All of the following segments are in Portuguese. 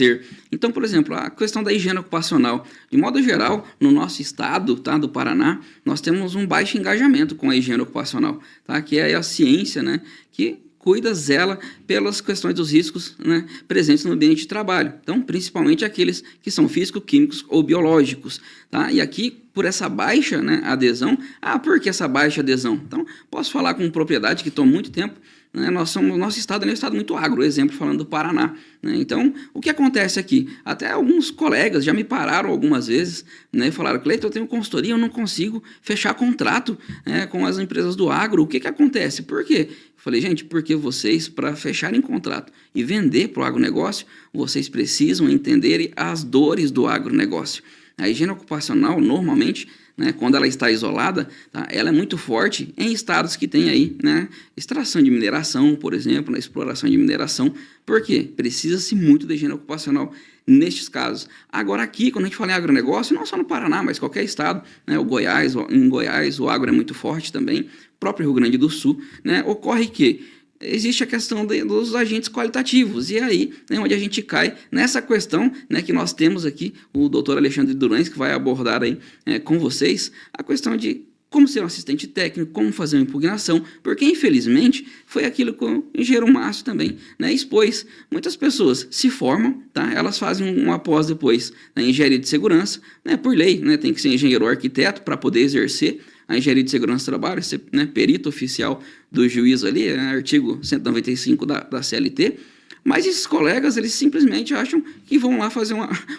ter. Então, por exemplo, a questão da higiene ocupacional. De modo geral, no nosso estado, tá, do Paraná, nós temos um baixo engajamento com a higiene ocupacional, tá, que é a ciência, né, que cuida, zela pelas questões dos riscos, né, presentes no ambiente de trabalho. Então, principalmente aqueles que são físico-químicos ou biológicos. Tá? E aqui, por essa baixa, né, adesão, por que essa baixa adesão? Então, posso falar com propriedade que estou há muito tempo, né, nosso estado é um estado muito agro, exemplo falando do Paraná. Né? Então, o que acontece aqui? Até alguns colegas já me pararam algumas vezes, né, e falaram, Cleiton, eu tenho consultoria, eu não consigo fechar contrato, né, com as empresas do agro. O que acontece? Por quê? Eu falei, gente, porque vocês, para fecharem contrato e vender para o agronegócio, vocês precisam entender as dores do agronegócio. A higiene ocupacional, normalmente, né, quando ela está isolada, tá, ela é muito forte em estados que tem aí, né, extração de mineração, por exemplo, na exploração de mineração. Por quê? Precisa-se muito de higiene ocupacional nestes casos. Agora aqui, quando a gente fala em agronegócio, não só no Paraná, mas qualquer estado, né, em Goiás o agro é muito forte também, próprio Rio Grande do Sul, né, ocorre que existe a questão dos agentes qualitativos, e aí é onde a gente cai nessa questão, né, que nós temos aqui, o doutor Alexandre Durães, que vai abordar aí com vocês, a questão de como ser um assistente técnico, como fazer uma impugnação, porque infelizmente foi aquilo que o engenheiro Márcio também, né, expôs. Muitas pessoas se formam, tá, elas fazem uma pós depois na engenharia de segurança, né, por lei, né, tem que ser engenheiro ou arquiteto para poder exercer a engenharia de segurança do trabalho, ser, né, perito oficial do juiz ali, artigo 195 da CLT, mas esses colegas, eles simplesmente acham que vão lá fazer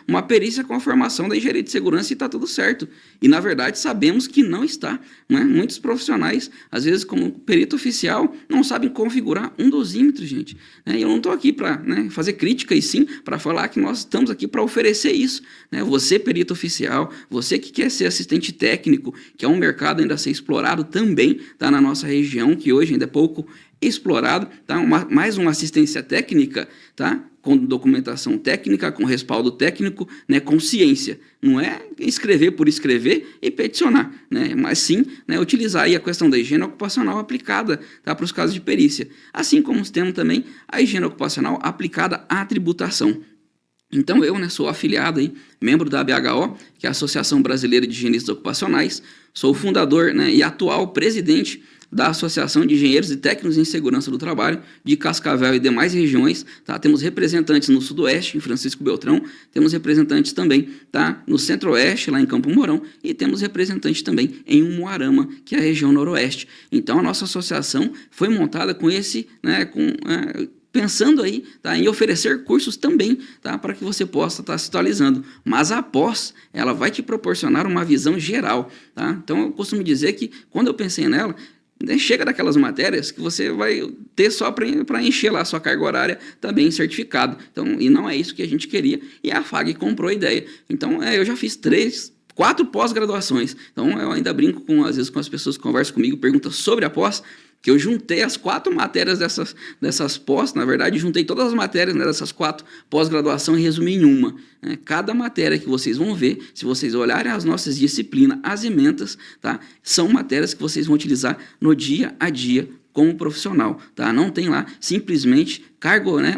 uma perícia com a formação da engenharia de segurança e está tudo certo. E, na verdade, sabemos que não está. Né? Muitos profissionais, às vezes, como perito oficial, não sabem configurar um dosímetro, gente. E eu não estou aqui para, né, fazer crítica, e sim para falar que nós estamos aqui para oferecer isso. Né? Você, perito oficial, você que quer ser assistente técnico, que é um mercado ainda a ser explorado também, tá, na nossa região, que hoje ainda é pouco explorado, tá? Mais uma assistência técnica, tá? Com documentação técnica, com respaldo técnico, né? Com ciência. Não é escrever por escrever e peticionar, né? Mas sim, né, utilizar aí a questão da higiene ocupacional aplicada, tá, para os casos de perícia. Assim como temos também a higiene ocupacional aplicada à tributação. Então eu, né, sou afiliado aí, membro da ABHO, que é a Associação Brasileira de Higienistas Ocupacionais, sou fundador, né, e atual presidente da Associação de Engenheiros e Técnicos em Segurança do Trabalho de Cascavel e demais regiões. Tá? Temos representantes no Sudoeste, em Francisco Beltrão, temos representantes também, tá, no Centro-Oeste, lá em Campo Mourão, e temos representantes também em Umuarama, que é a região Noroeste. Então a nossa associação foi montada com esse, né, pensando aí, tá, em oferecer cursos também, tá, para que você possa estar se atualizando. Mas a pós, ela vai te proporcionar uma visão geral. Tá? Então eu costumo dizer que quando eu pensei nela, chega daquelas matérias que você vai ter só para encher lá a sua carga horária também certificado. Então, e não é isso que a gente queria, e a FAG comprou a ideia. Então, eu já fiz 4 pós-graduações. Então, eu ainda brinco às vezes com as pessoas que conversam comigo, perguntam sobre a pós, que eu juntei as 4 matérias dessas pós, na verdade, juntei todas as matérias, né, dessas 4 pós-graduação e resumi em uma. Né? Cada matéria que vocês vão ver, se vocês olharem as nossas disciplinas, as ementas, tá, são matérias que vocês vão utilizar no dia a dia como profissional. Tá? Não tem lá simplesmente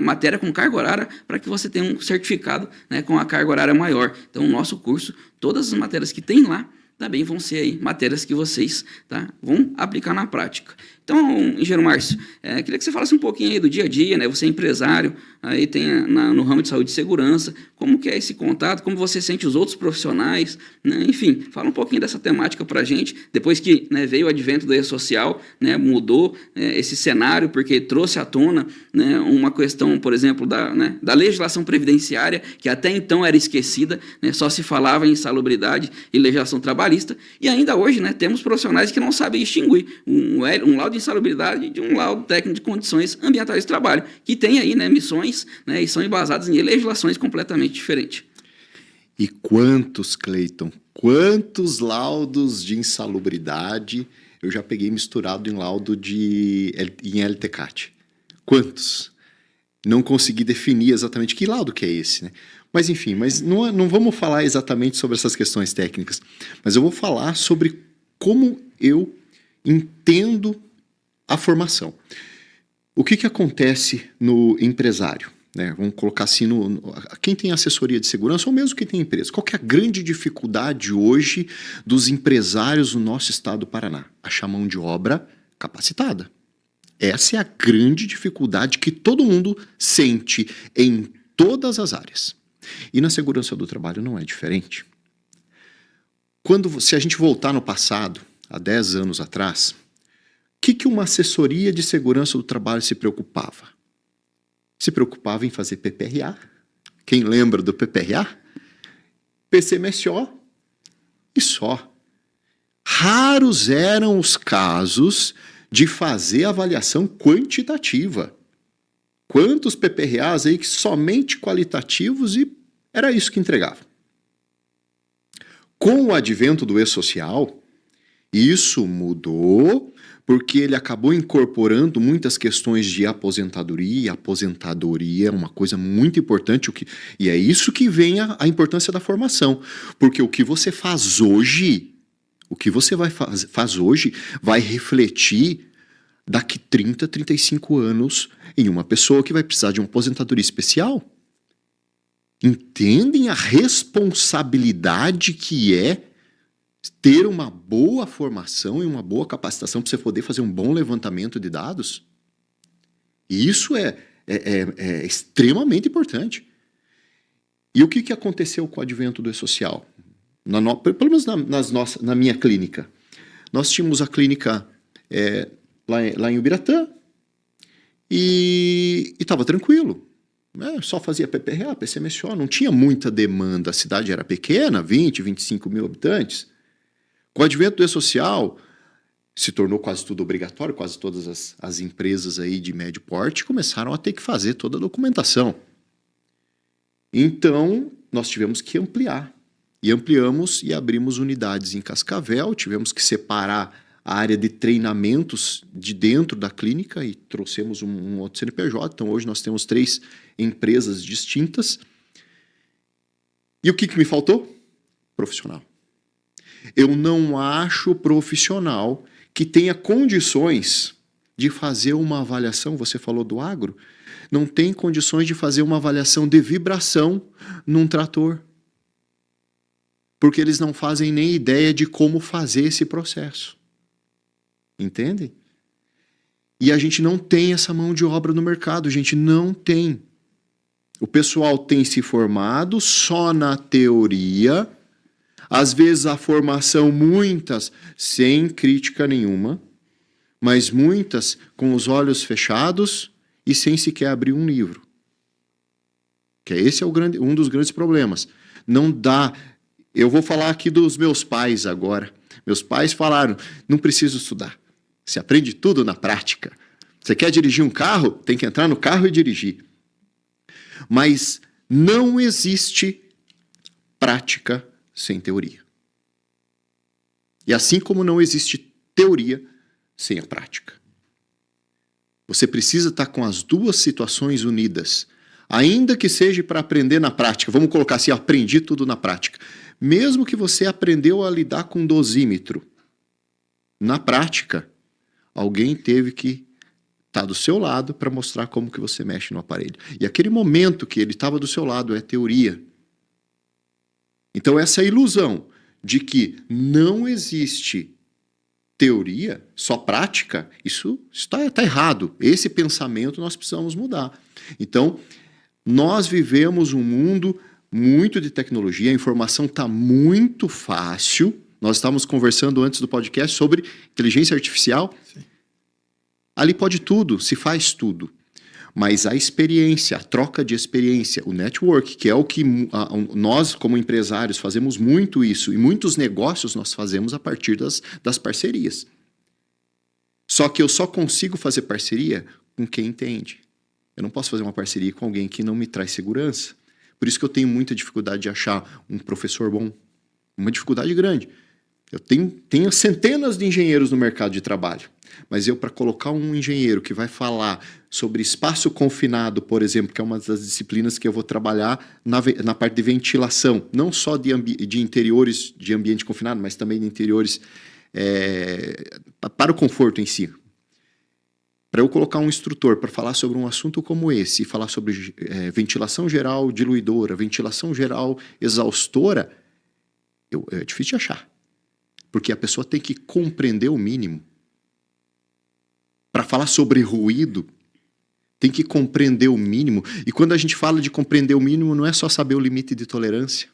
matéria com carga horária para que você tenha um certificado, né, com a carga horária maior. Então, o nosso curso, todas as matérias que tem lá, também vão ser aí matérias que vocês, tá, vão aplicar na prática. Então, engenheiro Márcio, queria que você falasse um pouquinho aí do dia a dia, né? Você é empresário, aí tem no ramo de saúde e segurança, como que é esse contato, como você sente os outros profissionais, né? Enfim, fala um pouquinho dessa temática para a gente, depois que, né, veio o advento da E-Social, né, mudou esse cenário, porque trouxe à tona, né, uma questão, por exemplo, da legislação previdenciária, que até então era esquecida, né, só se falava em insalubridade e legislação trabalhista, e ainda hoje, né, temos profissionais que não sabem distinguir um laudo de insalubridade de um laudo técnico de condições ambientais de trabalho, que tem aí, né, missões, né, e são embasadas em legislações completamente diferentes. E quantos, Cleiton, quantos laudos de insalubridade eu já peguei misturado em laudo em LTCAT? Quantos? Não consegui definir exatamente que laudo que é esse, né? Mas enfim, não vamos falar exatamente sobre essas questões técnicas, mas eu vou falar sobre como eu entendo a formação. O que acontece no empresário? né? Vamos colocar assim, quem tem assessoria de segurança ou mesmo quem tem empresa. Qual que é a grande dificuldade hoje dos empresários no nosso estado do Paraná? Achar mão de obra capacitada. Essa é a grande dificuldade que todo mundo sente em todas as áreas. E na segurança do trabalho não é diferente. Se a gente voltar no passado, há 10 anos atrás, o que uma assessoria de segurança do trabalho se preocupava? Se preocupava em fazer PPRA. Quem lembra do PPRA? PCMSO e só. Raros eram os casos de fazer avaliação quantitativa. Quantos PPRAs aí que somente qualitativos e era isso que entregava. Com o advento do e-social, isso mudou porque ele acabou incorporando muitas questões de aposentadoria. Aposentadoria é uma coisa muito importante e é isso que vem a importância da formação. Porque o que você faz hoje, faz hoje vai refletir daqui 30, 35 anos em uma pessoa que vai precisar de uma aposentadoria especial. Entendem a responsabilidade que é ter uma boa formação e uma boa capacitação para você poder fazer um bom levantamento de dados? E isso é extremamente importante. E o que aconteceu com o advento do e-social? Pelo menos na minha clínica. Nós tínhamos a clínica lá em Ubiratã e estava tranquilo. Só fazia PPRA, PCMSO, não tinha muita demanda. A cidade era pequena, 20, 25 mil habitantes. Com o advento do e-social, se tornou quase tudo obrigatório, quase todas as empresas aí de médio porte começaram a ter que fazer toda a documentação. Então, nós tivemos que ampliar. E ampliamos e abrimos unidades em Cascavel, tivemos que separar a área de treinamentos de dentro da clínica e trouxemos um outro CNPJ. Então, hoje nós temos 3 empresas distintas. E o que me faltou? Profissional. Eu não acho profissional que tenha condições de fazer uma avaliação, você falou do agro, não tem condições de fazer uma avaliação de vibração num trator. Porque eles não fazem nem ideia de como fazer esse processo. Entendem? E a gente não tem essa mão de obra no mercado, a gente não tem. O pessoal tem se formado só na teoria, às vezes a formação, muitas sem crítica nenhuma, mas muitas com os olhos fechados e sem sequer abrir um livro. Que esse é um dos grandes problemas. Não dá. Eu vou falar aqui dos meus pais agora. Meus pais falaram, não preciso estudar. Você aprende tudo na prática. Você quer dirigir um carro? Tem que entrar no carro e dirigir. Mas não existe prática sem teoria. E assim como não existe teoria sem a prática. Você precisa estar com as duas situações unidas. Ainda que seja para aprender na prática. Vamos colocar assim, aprendi tudo na prática. Mesmo que você aprendeu a lidar com dosímetro, na prática, alguém teve que estar do seu lado para mostrar como que você mexe no aparelho. E aquele momento que ele estava do seu lado é teoria. Então essa ilusão de que não existe teoria, só prática, isso está errado. Esse pensamento nós precisamos mudar. Então, nós vivemos um mundo muito de tecnologia, a informação está muito fácil. Nós estávamos conversando antes do podcast sobre inteligência artificial. Sim. Ali pode tudo, se faz tudo. Mas a experiência, a troca de experiência, o network, que é o que nós, como empresários, fazemos muito isso. E muitos negócios nós fazemos a partir das parcerias. Só que eu só consigo fazer parceria com quem entende. Eu não posso fazer uma parceria com alguém que não me traz segurança. Por isso que eu tenho muita dificuldade de achar um professor bom. Uma dificuldade grande. Eu tenho centenas de engenheiros no mercado de trabalho. Mas para colocar um engenheiro que vai falar sobre espaço confinado, por exemplo, que é uma das disciplinas que eu vou trabalhar na parte de ventilação, não só de interiores de ambiente confinado, mas também de interiores para o conforto em si. Para eu colocar um instrutor para falar sobre um assunto como esse, e falar sobre ventilação geral diluidora, ventilação geral exaustora, é difícil de achar. Porque a pessoa tem que compreender o mínimo. Para falar sobre ruído, tem que compreender o mínimo. E quando a gente fala de compreender o mínimo, não é só saber o limite de tolerância.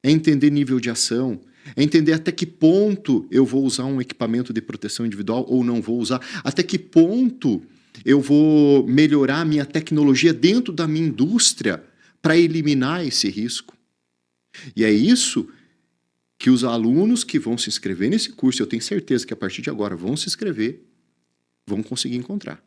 É entender nível de ação, é entender até que ponto eu vou usar um equipamento de proteção individual ou não vou usar, até que ponto eu vou melhorar a minha tecnologia dentro da minha indústria para eliminar esse risco. E é isso que os alunos que vão se inscrever nesse curso, eu tenho certeza que a partir de agora vão se inscrever, vão conseguir encontrar.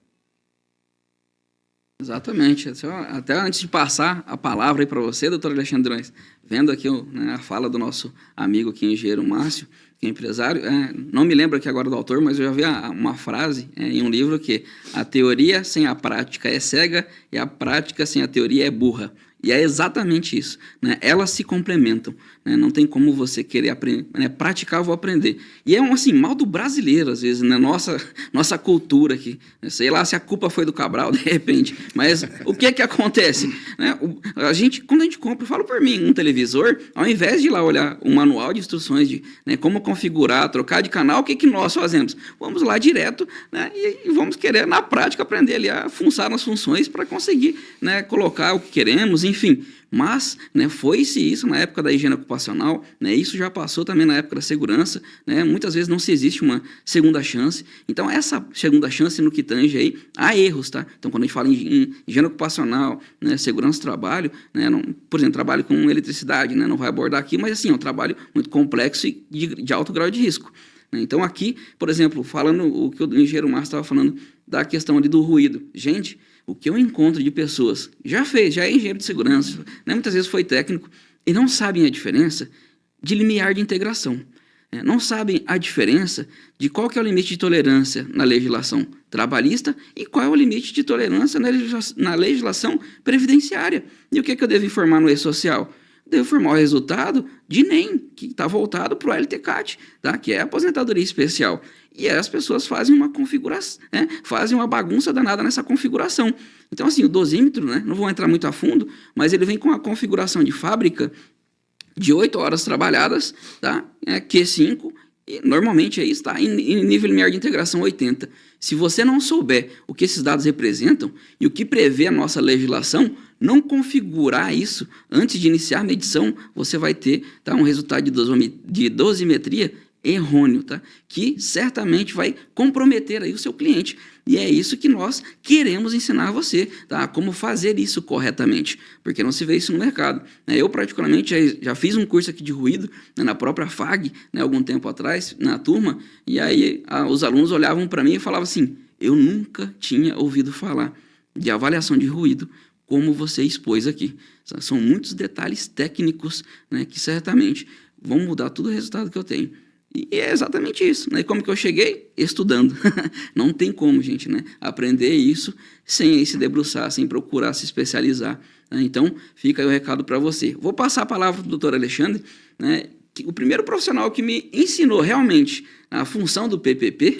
Exatamente. Até antes de passar a palavra aí para você, doutor Alexandre Durães, vendo aqui a fala do nosso amigo aqui, engenheiro Márcio, que é empresário, não me lembro aqui agora do autor, mas eu já vi uma frase em um livro que a teoria sem a prática é cega e a prática sem a teoria é burra. E é exatamente isso, né? Elas se complementam, né? Não tem como você querer aprender, né? Praticar, eu vou aprender. E é assim, mal do brasileiro, às vezes, né? Nossa cultura aqui. Sei lá se a culpa foi do Cabral, de repente. Mas o que acontece? Né? Quando a gente compra, eu falo por mim, um televisor, ao invés de ir lá olhar um manual de instruções de como configurar, trocar de canal, o que nós fazemos? Vamos lá direto, né? E vamos querer, na prática, aprender ali a funcionar nas funções para conseguir, né, colocar o que queremos, enfim. Mas, né, foi-se isso na época da higiene ocupacional, né, isso já passou também na época da segurança, né, muitas vezes não se existe uma segunda chance. Então, essa segunda chance no que tange aí, há erros, tá? Então, quando a gente fala em higiene ocupacional, né, segurança do trabalho, né, por exemplo, trabalho com eletricidade, né, não vai abordar aqui, mas assim, é um trabalho muito complexo e de alto grau de risco. Então, aqui, por exemplo, falando o que o engenheiro Márcio estava falando da questão ali do ruído. Gente, o que eu encontro de pessoas, já é engenheiro de segurança, né, muitas vezes foi técnico, e não sabem a diferença de limiar de integração. Não sabem a diferença de qual que é o limite de tolerância na legislação trabalhista e qual é o limite de tolerância na legislação previdenciária. E o que eu devo informar no e-social? Devo informar o resultado de NEM, que está voltado para o LTCAT, tá? Que é a aposentadoria especial. E as pessoas fazem uma configuração, né? Fazem uma bagunça danada nessa configuração. Então, assim, o dosímetro, né? Não vou entrar muito a fundo, mas ele vem com a configuração de fábrica de 8 horas trabalhadas, tá? Q5, e normalmente aí está em nível limiar de integração 80. Se você não souber o que esses dados representam e o que prevê a nossa legislação, não configurar isso antes de iniciar a medição, você vai ter, tá, um resultado de dosimetria errôneo, tá? Que certamente vai comprometer aí o seu cliente. E é isso que nós queremos ensinar a você, tá? Como fazer isso corretamente, porque não se vê isso no mercado. Eu, particularmente, já fiz um curso aqui de ruído, né, na própria FAG, né, algum tempo atrás, na turma, e aí os alunos olhavam para mim e falavam assim, eu nunca tinha ouvido falar de avaliação de ruído como você expôs aqui. São muitos detalhes técnicos, né, que certamente vão mudar todo o resultado que eu tenho. E é exatamente isso, né? Como que eu cheguei? Estudando. Não tem como, gente, né, aprender isso sem se debruçar, sem procurar se especializar, né? Então, fica aí o recado para você. Vou passar a palavra para o doutor Alexandre, né? O primeiro profissional que me ensinou realmente a função do PPP,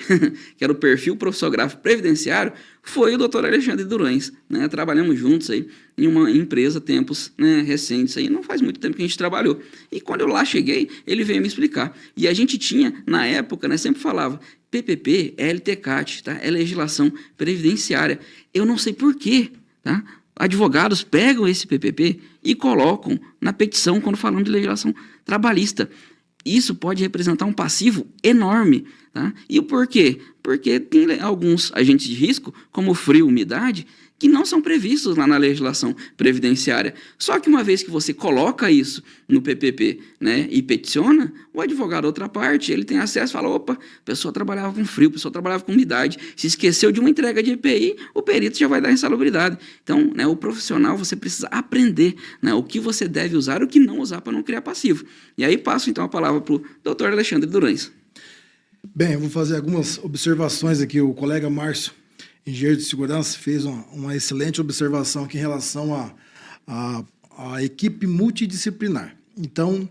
que era o perfil profissionográfico previdenciário, foi o doutor Alexandre Durães, né? Trabalhamos juntos aí em uma empresa, tempos, né, recentes, aí, não faz muito tempo que a gente trabalhou. E quando eu lá cheguei, ele veio me explicar. E a gente tinha, na época, né, sempre falava, PPP é LTCAT, tá? É legislação previdenciária. Eu não sei por quê, tá? Advogados pegam esse PPP e colocam na petição quando falando de legislação trabalhista. Isso pode representar um passivo enorme, tá? E o porquê? Porque tem alguns agentes de risco, como frio, umidade, que não são previstos lá na legislação previdenciária. Só que uma vez que você coloca isso no PPP, né, e peticiona, o advogado, outra parte, ele tem acesso e fala, opa, a pessoa trabalhava com frio, a pessoa trabalhava com umidade, se esqueceu de uma entrega de EPI, o perito já vai dar insalubridade. Então, né, o profissional, você precisa aprender, né, o que você deve usar e o que não usar para não criar passivo. E aí passo, então, a palavra para o doutor Alexandre Durães. Bem, eu vou fazer algumas observações aqui. O colega Márcio, engenheiro de segurança, fez uma excelente observação aqui em relação à equipe multidisciplinar. Então,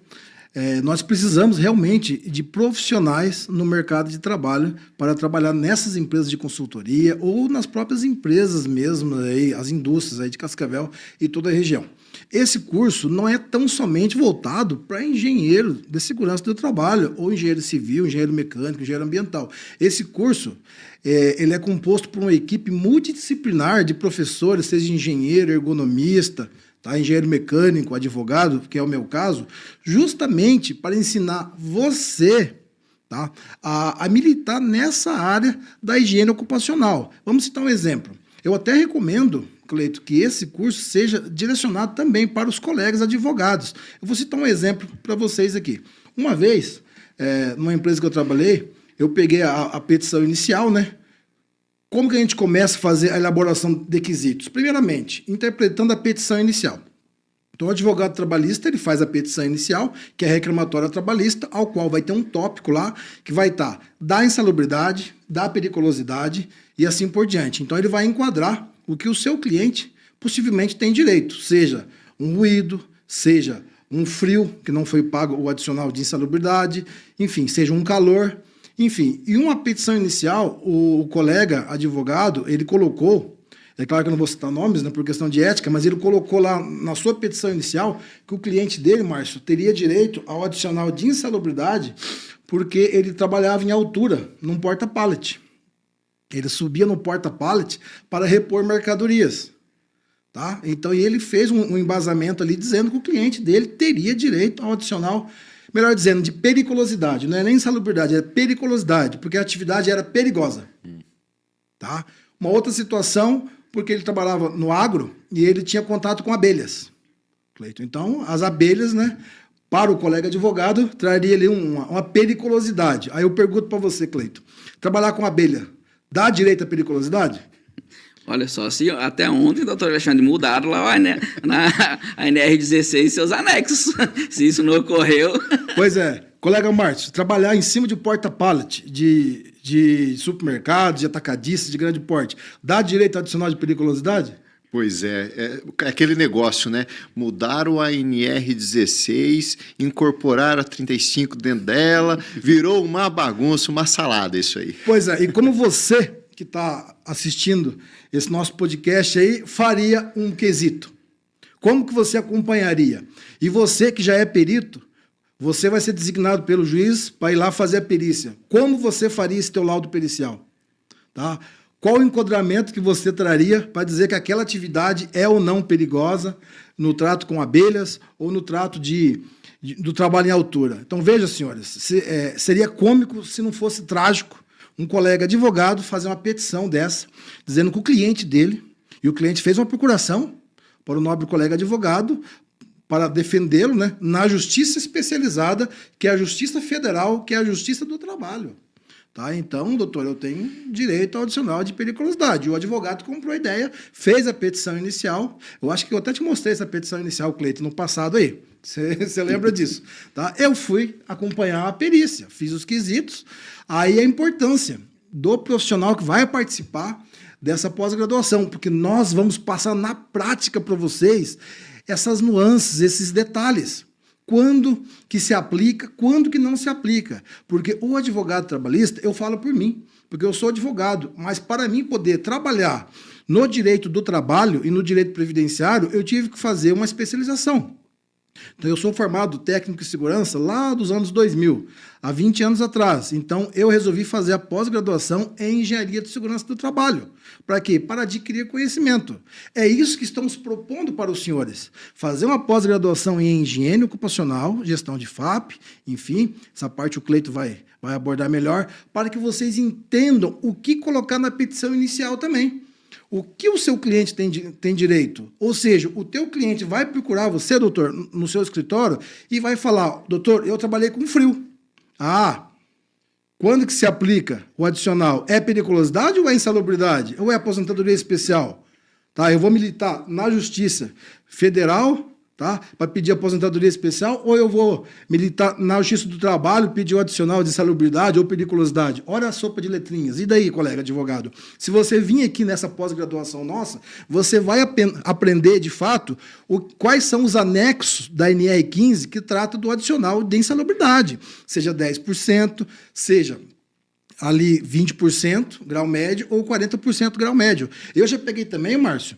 nós precisamos realmente de profissionais no mercado de trabalho para trabalhar nessas empresas de consultoria ou nas próprias empresas mesmo, aí, as indústrias aí de Cascavel e toda a região. Esse curso não é tão somente voltado para engenheiro de segurança do trabalho, ou engenheiro civil, engenheiro mecânico, engenheiro ambiental. Esse curso ele é composto por uma equipe multidisciplinar de professores, seja engenheiro, ergonomista, tá? Engenheiro mecânico, advogado, que é o meu caso, justamente para ensinar você, tá, a militar nessa área da higiene ocupacional. Vamos citar um exemplo. Eu até recomendo, Cleito, que esse curso seja direcionado também para os colegas advogados. Eu vou citar um exemplo para vocês aqui. Uma vez, numa empresa que eu trabalhei, eu peguei a petição inicial, né? Como que a gente começa a fazer a elaboração de quesitos? Primeiramente, interpretando a petição inicial. Então, o advogado trabalhista ele faz a petição inicial, que é a reclamatória trabalhista, ao qual vai ter um tópico lá que vai estar da insalubridade, da periculosidade e assim por diante. Então, ele vai enquadrar o que o seu cliente possivelmente tem direito, seja um ruído, seja um frio, que não foi pago o adicional de insalubridade, enfim, seja um calor, enfim. E uma petição inicial, o colega advogado, ele colocou, é claro que eu não vou citar nomes, né, por questão de ética, mas ele colocou lá na sua petição inicial que o cliente dele, Márcio, teria direito ao adicional de insalubridade porque ele trabalhava em altura, num porta-pallet. Ele subia no porta-pallet para repor mercadorias. Tá? Então, ele fez um embasamento ali dizendo que o cliente dele teria direito ao adicional, melhor dizendo, de periculosidade. Não é nem insalubridade, é periculosidade, porque a atividade era perigosa. Tá? Uma outra situação, porque ele trabalhava no agro e ele tinha contato com abelhas. Cleito. Então, as abelhas, né, para o colega advogado, traria ali uma periculosidade. Aí eu pergunto para você, Cleito, trabalhar com abelha dá direito à periculosidade? Olha só, se até ontem, doutor Alexandre, mudaram lá a NR16 e seus anexos. Se isso não ocorreu... Pois é. Colega Márcio, trabalhar em cima de porta-pallet de supermercados, de atacadistas, de grande porte, dá direito adicional de periculosidade? Pois é aquele negócio, né? Mudaram a NR16, incorporaram a 35 dentro dela, virou uma bagunça, uma salada isso aí. Pois é, e como você que está assistindo esse nosso podcast aí faria um quesito? Como que você acompanharia? E você que já é perito, você vai ser designado pelo juiz para ir lá fazer a perícia. Como você faria esse teu laudo pericial? Tá? Qual o enquadramento que você traria para dizer que aquela atividade é ou não perigosa no trato com abelhas ou no trato do trabalho em altura? Então, veja, senhores, seria cômico se não fosse trágico um colega advogado fazer uma petição dessa, dizendo que o cliente dele, e o cliente fez uma procuração para o nobre colega advogado, para defendê-lo, né, na justiça especializada, que é a Justiça Federal, que é a Justiça do Trabalho. Tá? Então, doutor, eu tenho direito ao adicional de periculosidade. O advogado comprou a ideia, fez a petição inicial. Eu acho que eu até te mostrei essa petição inicial, Cleito, no passado aí. Você lembra disso? Tá? Eu fui acompanhar a perícia, fiz os quesitos. Aí a importância do profissional que vai participar dessa pós-graduação, porque nós vamos passar na prática para vocês essas nuances, esses detalhes. Quando que se aplica, quando que não se aplica. Porque o advogado trabalhista, eu falo por mim, porque eu sou advogado, mas para mim poder trabalhar no direito do trabalho e no direito previdenciário, eu tive que fazer uma especialização. Então, eu sou formado técnico em segurança lá dos anos 2000, há 20 anos atrás. Então, eu resolvi fazer a pós-graduação em Engenharia de Segurança do Trabalho. Para quê? Para adquirir conhecimento. É isso que estamos propondo para os senhores. Fazer uma pós-graduação em Higiene Ocupacional, gestão de FAP, enfim, essa parte o Cleito vai abordar melhor, para que vocês entendam o que colocar na petição inicial também. O que o seu cliente tem direito? Ou seja, o teu cliente vai procurar você, doutor, no seu escritório e vai falar, doutor, eu trabalhei com frio. Ah, quando que se aplica o adicional? É periculosidade ou é insalubridade? Ou é aposentadoria especial? Tá, eu vou militar na Justiça Federal, tá? Para pedir aposentadoria especial, ou eu vou militar na Justiça do Trabalho, pedir o adicional de insalubridade ou periculosidade. Olha a sopa de letrinhas. E daí, colega advogado? Se você vir aqui nessa pós-graduação nossa, você vai aprender, de fato, quais são os anexos da NR15 que trata do adicional de insalubridade. Seja 10%, seja ali 20% grau médio ou 40% grau médio. Eu já peguei também, Márcio,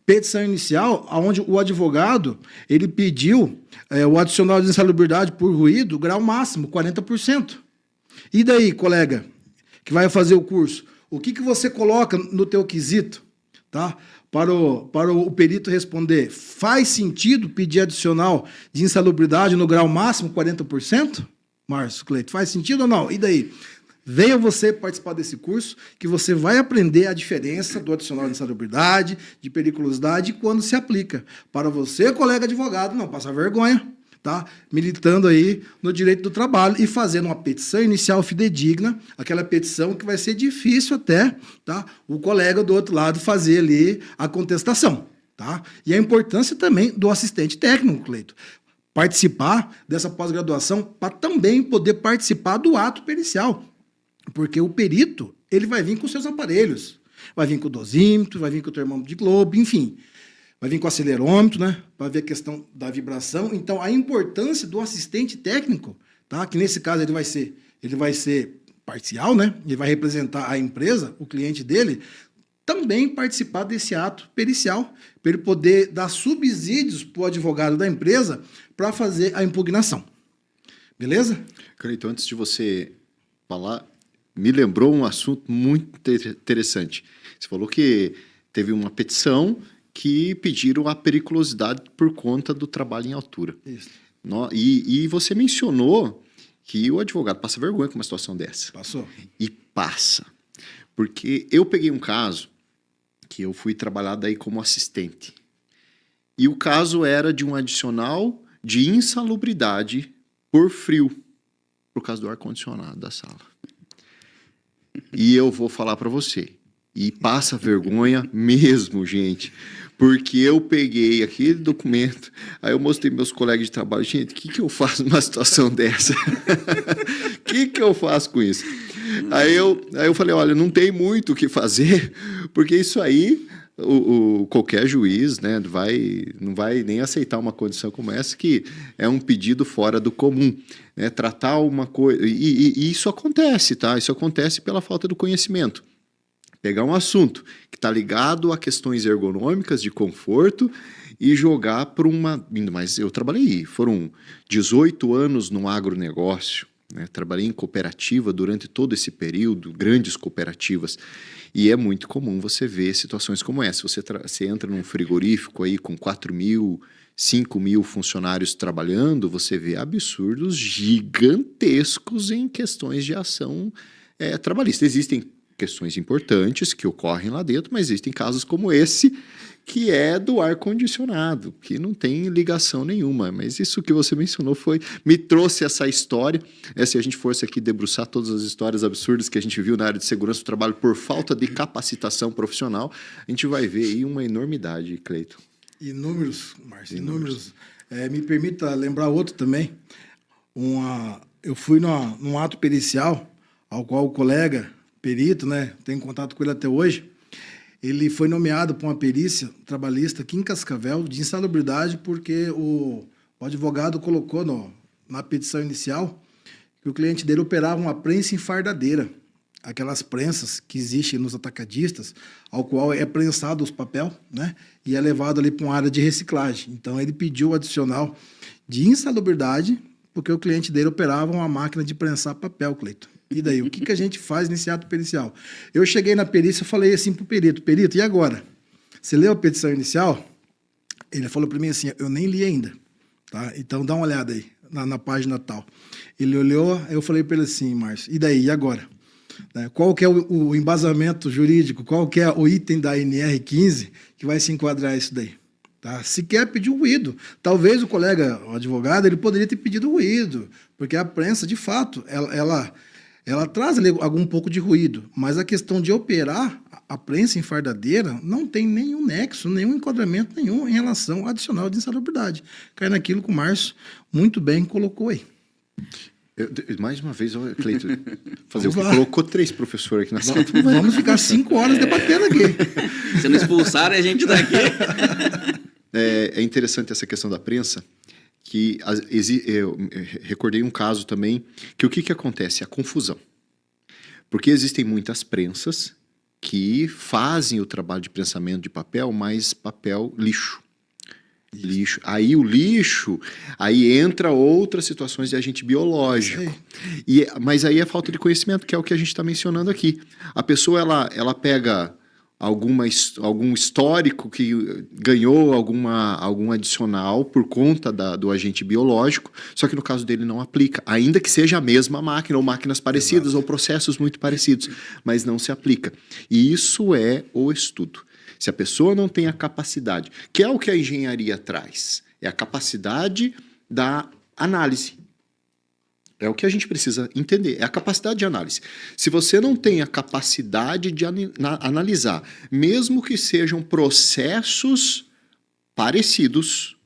petição inicial, onde o advogado ele pediu o adicional de insalubridade por ruído, grau máximo, 40%. E daí, colega, que vai fazer o curso, o que você coloca no teu quesito, tá? Para o perito responder, faz sentido pedir adicional de insalubridade no grau máximo, 40%? Márcio, Cleito, faz sentido ou não? E daí? Venha você participar desse curso, que você vai aprender a diferença do adicional de insalubridade, de periculosidade, e quando se aplica. Para você, colega advogado, não passar vergonha, tá? Militando aí no direito do trabalho e fazendo uma petição inicial fidedigna, aquela petição que vai ser difícil até, tá? O colega do outro lado fazer ali a contestação, tá? E a importância também do assistente técnico, Cleito, participar dessa pós-graduação para também poder participar do ato pericial. Porque o perito, ele vai vir com seus aparelhos. Vai vir com o dosímetro, vai vir com o termômetro de Globo, enfim. Vai vir com o acelerômetro, né? Para ver a questão da vibração. Então, a importância do assistente técnico, tá? Que nesse caso ele vai ser parcial, né? Ele vai representar a empresa, o cliente dele, também participar desse ato pericial, para ele poder dar subsídios para o advogado da empresa para fazer a impugnação. Beleza? Cleiton, antes de você falar, me lembrou um assunto muito interessante. Você falou que teve uma petição que pediram a periculosidade por conta do trabalho em altura. Isso. E você mencionou que o advogado passa vergonha com uma situação dessa. Passou. E passa. Porque eu peguei um caso que eu fui trabalhar daí como assistente. E o caso era de um adicional de insalubridade por frio, por causa do ar-condicionado da sala. E eu vou falar para você, e passa vergonha mesmo, gente, porque eu peguei aquele documento, aí eu mostrei para meus colegas de trabalho, gente, o que eu faço numa situação dessa? O que eu faço com isso? Aí eu falei, olha, não tem muito o que fazer, porque isso aí, qualquer juiz, né, não vai nem aceitar uma condição como essa, que é um pedido fora do comum, né, tratar uma coisa... E isso acontece, tá? Isso acontece pela falta do conhecimento. Pegar um assunto que está ligado a questões ergonômicas, de conforto, e jogar para uma... Mas eu trabalhei, foram 18 anos no agronegócio, né? Trabalhei em cooperativa durante todo esse período, grandes cooperativas, e é muito comum você ver situações como essa. Você entra num frigorífico aí com 4.000, 5.000 funcionários trabalhando, você vê absurdos gigantescos em questões de ação trabalhista. Existem questões importantes que ocorrem lá dentro, mas existem casos como esse, que é do ar-condicionado, que não tem ligação nenhuma. Mas isso que você mencionou me trouxe essa história. Se a gente fosse aqui debruçar todas as histórias absurdas que a gente viu na área de segurança do trabalho por falta de capacitação profissional, a gente vai ver aí uma enormidade, Cleiton. Inúmeros, Márcio, inúmeros. Me permita lembrar outro também. Eu fui num ato pericial, ao qual o colega perito, né, tenho contato com ele até hoje, ele foi nomeado para uma perícia trabalhista aqui em Cascavel de insalubridade porque o advogado colocou na petição inicial que o cliente dele operava uma prensa enfardadeira, aquelas prensas que existem nos atacadistas, ao qual é prensado os papel, né, e é levado ali para uma área de reciclagem. Então ele pediu o adicional de insalubridade porque o cliente dele operava uma máquina de prensar papel, Cleiton. E daí, o que a gente faz nesse ato pericial? Eu cheguei na perícia e falei assim para o perito, e agora? Você leu a petição inicial? Ele falou para mim assim, eu nem li ainda, tá? Então dá uma olhada aí, na página tal. Ele olhou, eu falei para ele assim, Márcio, e daí, e agora? Qual que é o embasamento jurídico, qual que é o item da NR15 que vai se enquadrar isso daí? Tá? Se quer pedir o ruído, talvez o advogado, ele poderia ter pedido o ruído, porque a prensa, de fato, ela traz ali algum pouco de ruído, mas a questão de operar a prensa enfardadeira não tem nenhum nexo, nenhum enquadramento nenhum em relação ao adicional de insalubridade. Cai naquilo que o Márcio muito bem colocou aí. Mais uma vez, Cleiton, fazer Vamos o que lá. colocou 3 professores aqui na sala. Vamos ficar 5 horas debatendo aqui. Se não expulsarem a gente daqui... É interessante essa questão da prensa, que eu recordei um caso também, que o que acontece? A confusão. Porque existem muitas prensas que fazem o trabalho de prensamento de papel, mas papel lixo. Lixo. Aí o lixo, aí entra outras situações de agente biológico. Mas aí é falta de conhecimento, que é o que a gente está mencionando aqui. A pessoa, ela pega algum histórico que ganhou algum adicional por conta do agente biológico, só que no caso dele não aplica, ainda que seja a mesma máquina, ou máquinas parecidas, Exato. Ou processos muito parecidos, mas não se aplica. E isso é o estudo. Se a pessoa não tem a capacidade, que é o que a engenharia traz, é a capacidade da análise. É o que a gente precisa entender, é a capacidade de análise. Se você não tem a capacidade de analisar, mesmo que sejam processos parecidos,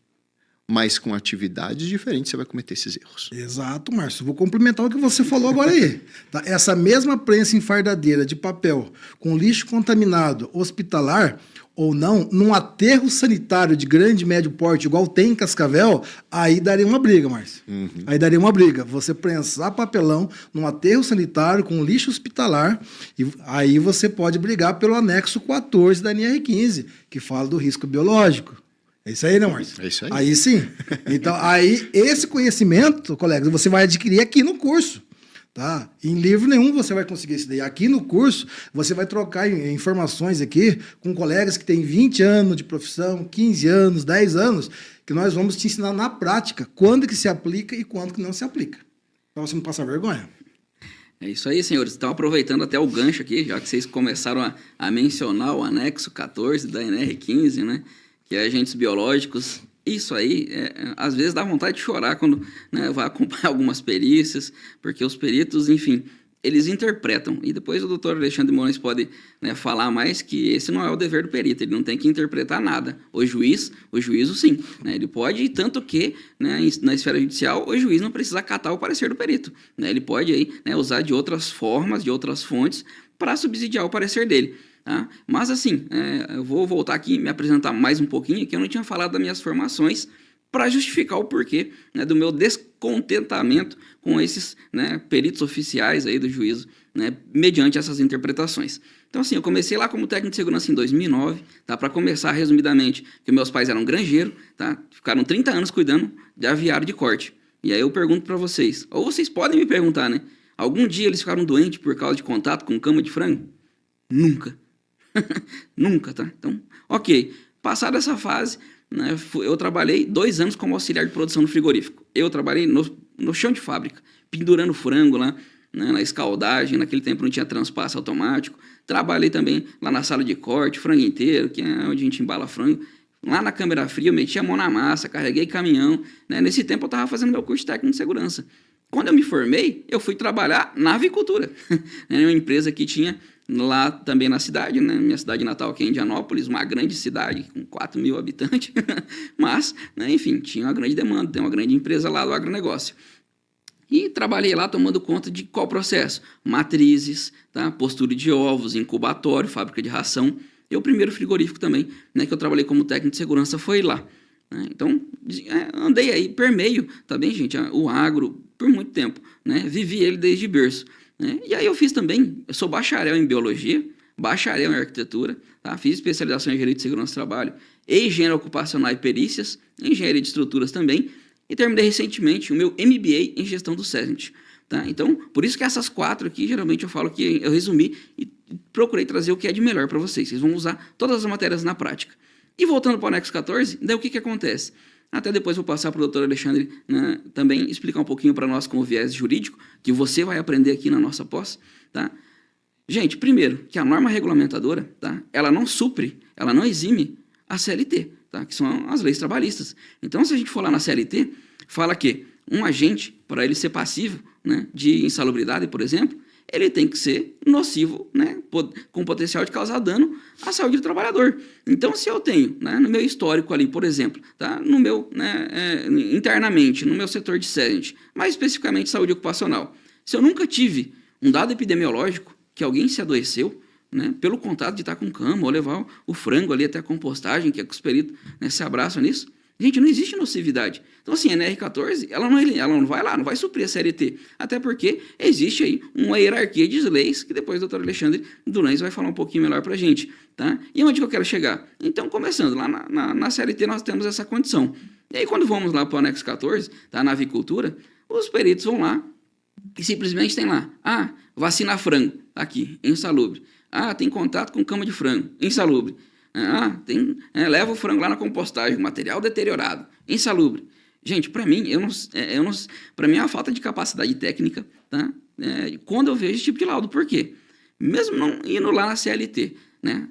mas com atividades diferentes, você vai cometer esses erros. Exato, Márcio. Vou complementar o que você falou agora aí. Tá? Essa mesma prensa enfardadeira de papel com lixo contaminado hospitalar ou não, num aterro sanitário de grande e médio porte, igual tem em Cascavel, aí daria uma briga, Márcio. Aí daria uma briga. Você prensar papelão num aterro sanitário com lixo hospitalar, e aí você pode brigar pelo anexo 14 da NR15, que fala do risco biológico. É isso aí, né, Márcio? É isso aí. Aí sim. Então, aí esse conhecimento, colegas, você vai adquirir aqui no curso. Tá? Em livro nenhum você vai conseguir isso daí. Aqui no curso, você vai trocar informações aqui com colegas que têm 20 anos de profissão, 15 anos, 10 anos, que nós vamos te ensinar na prática quando que se aplica e quando que não se aplica. Para você não passar vergonha. É isso aí, senhores. Estão aproveitando até o gancho aqui, já que vocês começaram a mencionar o anexo 14 da NR15, né? Que é agentes biológicos. Isso aí, às vezes dá vontade de chorar quando, né, vai acompanhar algumas perícias, porque os peritos, enfim, eles interpretam. E depois o doutor Alexandre Moraes pode, né, falar mais que esse não é o dever do perito, ele não tem que interpretar nada. O juízo sim, né, ele pode, tanto que, né, na esfera judicial, o juiz não precisa acatar o parecer do perito. Né, ele pode aí, né, usar de outras formas, de outras fontes, para subsidiar o parecer dele. Tá? Mas assim, eu vou voltar aqui e me apresentar mais um pouquinho, que eu não tinha falado das minhas formações para justificar o porquê, né, do meu descontentamento com esses, né, peritos oficiais aí do juízo, né, mediante essas interpretações. Então assim, eu comecei lá como técnico de segurança em 2009, tá? Para começar resumidamente, que meus pais eram granjeiros, tá? Ficaram 30 anos cuidando de aviário de corte. E aí eu pergunto para vocês, ou vocês podem me perguntar, né? Algum dia eles ficaram doentes por causa de contato com cama de frango? Nunca. Nunca, tá? Então, ok. Passada essa fase, né, eu trabalhei 2 anos como auxiliar de produção no frigorífico. Eu trabalhei no chão de fábrica, pendurando frango lá, né, na escaldagem. Naquele tempo não tinha transpasse automático. Trabalhei também lá na sala de corte, frango inteiro, que é onde a gente embala frango. Lá na câmera fria, eu meti a mão na massa, carreguei caminhão. Né? Nesse tempo eu estava fazendo meu curso técnico de segurança. Quando eu me formei, eu fui trabalhar na avicultura. É uma empresa que tinha lá também na cidade, né? Minha cidade natal, que é Indianópolis, uma grande cidade com 4 mil habitantes. Mas, né, enfim, tinha uma grande demanda, tem uma grande empresa lá do agronegócio. E trabalhei lá tomando conta de qual processo? Matrizes, tá? Postura de ovos, incubatório, fábrica de ração. E o primeiro frigorífico também, né, que eu trabalhei como técnico de segurança foi lá. Né? Então, andei aí, permeio, tá bem, gente? O agro, por muito tempo, né? Vivi ele desde berço. Né? E aí eu fiz também, eu sou bacharel em biologia, bacharel em arquitetura, tá? Fiz especialização em engenharia de segurança do trabalho, engenharia ocupacional e perícias, engenharia de estruturas também, e terminei recentemente o meu MBA em gestão do SESNT. Tá? Então, por isso que essas 4 aqui, geralmente eu falo que eu resumi e procurei trazer o que é de melhor para vocês. Vocês vão usar todas as matérias na prática. E voltando para o anexo 14, daí o que acontece? Até depois vou passar para o doutor Alexandre, né, também explicar um pouquinho para nós com o viés jurídico, que você vai aprender aqui na nossa pós. Tá? Gente, primeiro, que a norma regulamentadora, tá, ela não supre, ela não exime a CLT, tá, que são as leis trabalhistas. Então, se a gente for lá na CLT, fala que um agente, para ele ser passivo, né, de insalubridade, por exemplo, ele tem que ser nocivo, né, com potencial de causar dano à saúde do trabalhador. Então, se eu tenho, né, no meu histórico ali, por exemplo, tá, no meu, né, internamente, no meu setor de SERENT, mais especificamente saúde ocupacional, se eu nunca tive um dado epidemiológico que alguém se adoeceu, né, pelo contato de estar com cama ou levar o frango ali até a compostagem, que é que os peritos, né, se abraçam nisso, gente, não existe nocividade. Então, assim, a NR14, ela não vai lá, não vai suprir a CLT. Até porque existe aí uma hierarquia de leis, que depois o doutor Alexandre Durães vai falar um pouquinho melhor para a gente. Tá? E onde que eu quero chegar? Então, começando, lá na CLT nós temos essa condição. E aí, quando vamos lá para o anexo 14, tá, na avicultura, os peritos vão lá e simplesmente tem lá, vacina frango, tá aqui, insalubre. Tem contato com cama de frango, insalubre. Leva o frango lá na compostagem, material deteriorado, insalubre. Gente, para mim, para mim é uma falta de capacidade técnica, tá? Quando eu vejo esse tipo de laudo. Por quê? Mesmo não indo lá na CLT, né?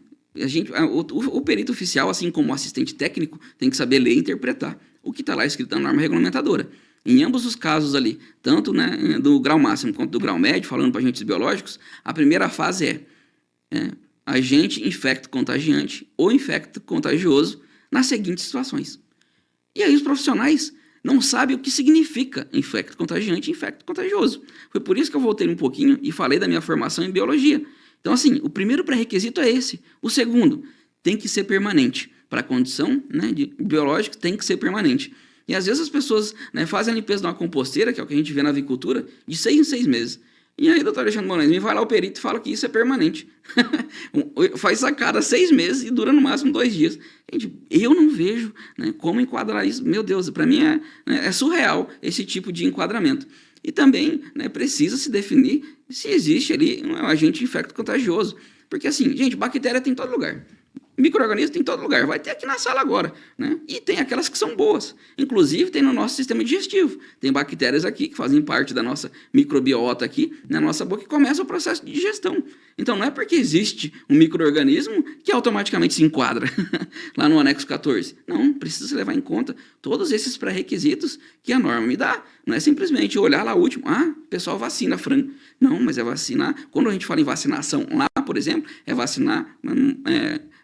O perito oficial, assim como o assistente técnico, tem que saber ler e interpretar o que está lá escrito na norma regulamentadora. Em ambos os casos ali, tanto, né, do grau máximo quanto do grau médio, falando para agentes biológicos, a primeira fase é agente infecto-contagiante ou infecto-contagioso nas seguintes situações. E aí os profissionais não sabem o que significa infecto-contagiante e infecto-contagioso. Foi por isso que eu voltei um pouquinho e falei da minha formação em biologia. Então, assim, o primeiro pré-requisito é esse. O segundo, tem que ser permanente. Para a condição, né, de biológica, tem que ser permanente. E às vezes as pessoas, né, fazem a limpeza de uma composteira, que é o que a gente vê na avicultura, de 6 em 6 meses. E aí, doutor Alexandre Moraes, me vai lá o perito e fala que isso é permanente. Faz a cada 6 meses e dura no máximo 2 dias. Gente, eu não vejo, né, como enquadrar isso. Meu Deus, para mim é surreal esse tipo de enquadramento. E também, né, precisa se definir se existe ali um agente infecto-contagioso. Porque assim, gente, bactéria tem em todo lugar. Micro-organismo tem em todo lugar, vai ter aqui na sala agora, né? E tem aquelas que são boas, inclusive tem no nosso sistema digestivo, tem bactérias aqui que fazem parte da nossa microbiota aqui, na nossa boca, que começa o processo de digestão. Então não é porque existe um micro-organismo que automaticamente se enquadra lá no anexo 14. Não, precisa se levar em conta todos esses pré-requisitos que a norma me dá. Não é simplesmente olhar lá o último, pessoal vacina frango. Não, mas é vacinar, quando a gente fala em vacinação lá, por exemplo, é vacinar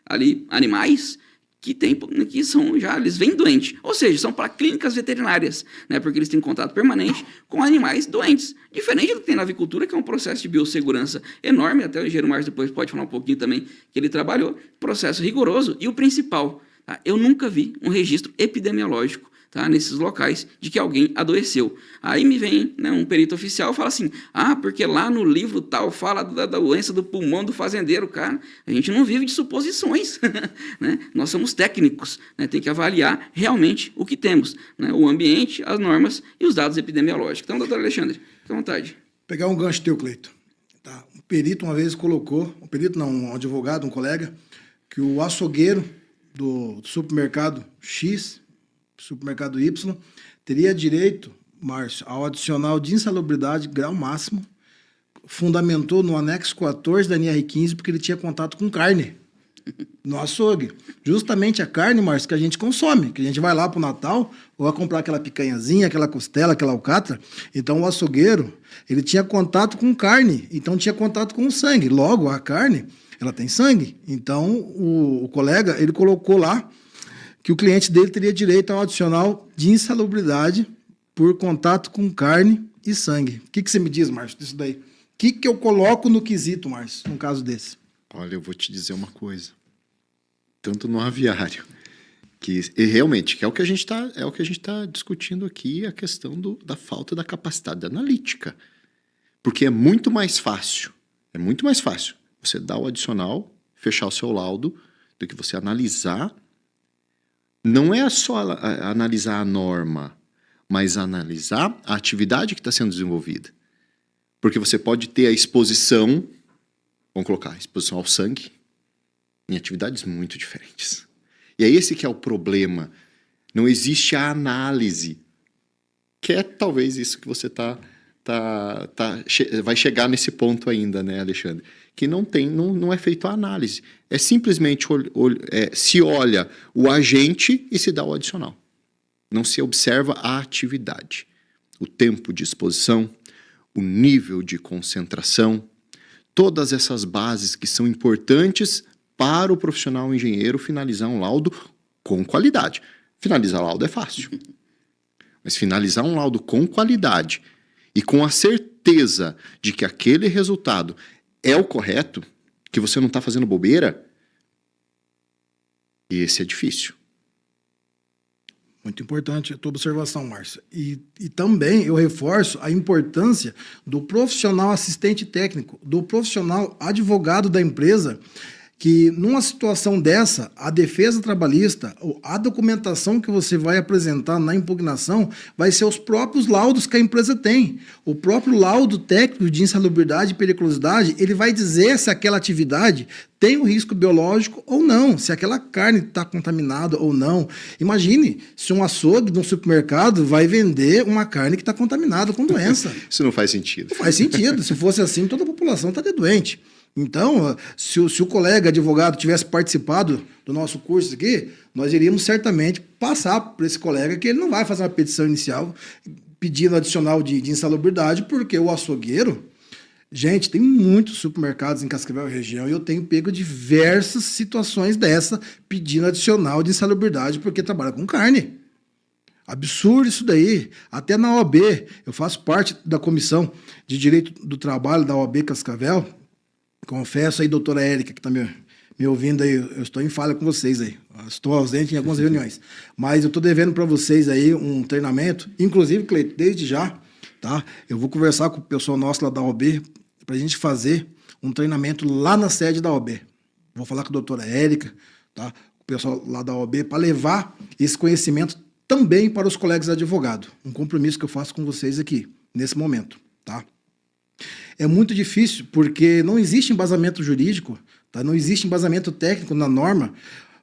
ali animais que são já, eles vêm doentes, ou seja, são para clínicas veterinárias, né, porque eles têm contato permanente com animais doentes, diferente do que tem na avicultura, que é um processo de biossegurança enorme, até o engenheiro Márcio depois pode falar um pouquinho também, que ele trabalhou, processo rigoroso, e o principal, tá, eu nunca vi um registro epidemiológico, tá, nesses locais, de que alguém adoeceu. Aí me vem, né, um perito oficial e fala assim, porque lá no livro tal fala da doença do pulmão do fazendeiro. Cara, a gente não vive de suposições, né? Nós somos técnicos, né? Tem que avaliar realmente o que temos, né? O ambiente, as normas e os dados epidemiológicos. Então, doutor Alexandre, fique à vontade. Pegar um gancho teu, Cleito. Tá. Um perito uma vez colocou, um advogado, um colega, que o açougueiro do supermercado X, supermercado Y, teria direito, Márcio, ao adicional de insalubridade, grau máximo, fundamentou no anexo 14 da NR15, porque ele tinha contato com carne no açougue. Justamente a carne, Márcio, que a gente consome, que a gente vai lá para o Natal, ou vai comprar aquela picanhazinha, aquela costela, aquela alcatra. Então, o açougueiro, ele tinha contato com carne, então tinha contato com o sangue. Logo, a carne, ela tem sangue. Então, o colega, ele colocou lá que o cliente dele teria direito ao adicional de insalubridade por contato com carne e sangue. O que você me diz, Márcio, disso daí? O que eu coloco no quesito, Márcio, num caso desse? Olha, eu vou te dizer uma coisa. Tanto no aviário, que realmente, que é o que a gente está discutindo aqui, a questão da falta da capacidade analítica. Porque é muito mais fácil você dar o adicional, fechar o seu laudo, do que você analisar. Não é só analisar a norma, mas analisar a atividade que está sendo desenvolvida. Porque você pode ter a exposição, vamos colocar, exposição ao sangue, em atividades muito diferentes. E é esse que é o problema. Não existe a análise, que é talvez isso que você vai chegar nesse ponto ainda, né, Alexandre? Que não é feito a análise. É simplesmente se olha o agente e se dá o adicional. Não se observa a atividade, o tempo de exposição, o nível de concentração, todas essas bases que são importantes para o profissional engenheiro finalizar um laudo com qualidade. Finalizar laudo é fácil, mas finalizar um laudo com qualidade e com a certeza de que aquele resultado é o correto, que você não está fazendo bobeira, esse é difícil. Muito importante a tua observação, Márcio. E também eu reforço a importância do profissional assistente técnico, do profissional advogado da empresa, que numa situação dessa, a defesa trabalhista, a documentação que você vai apresentar na impugnação vai ser os próprios laudos que a empresa tem. O próprio laudo técnico de insalubridade e periculosidade, ele vai dizer se aquela atividade tem um risco biológico ou não, se aquela carne está contaminada ou não. Imagine se um açougue de um supermercado vai vender uma carne que está contaminada com doença. Isso não faz sentido. Não faz sentido. Se fosse assim, toda a população estaria doente. Então, se o colega advogado tivesse participado do nosso curso aqui, nós iríamos certamente passar para esse colega que ele não vai fazer uma petição inicial pedindo adicional de insalubridade, porque o açougueiro... Gente, tem muitos supermercados em Cascavel e região e eu tenho pego diversas situações dessa pedindo adicional de insalubridade porque trabalha com carne. Absurdo isso daí. Até na OAB, eu faço parte da comissão de Direito do Trabalho da OAB Cascavel. Confesso aí, doutora Érica, que está me ouvindo aí, eu estou em falha com vocês aí. Estou ausente em algumas reuniões. Mas eu estou devendo para vocês aí um treinamento, inclusive, Cleiton, desde já, tá? Eu vou conversar com o pessoal nosso lá da OAB para a gente fazer um treinamento lá na sede da OAB. Vou falar com a doutora Érica, tá? O pessoal lá da OAB, para levar esse conhecimento também para os colegas advogados. Um compromisso que eu faço com vocês aqui, nesse momento, tá? É muito difícil, porque não existe embasamento jurídico, tá? Não existe embasamento técnico na norma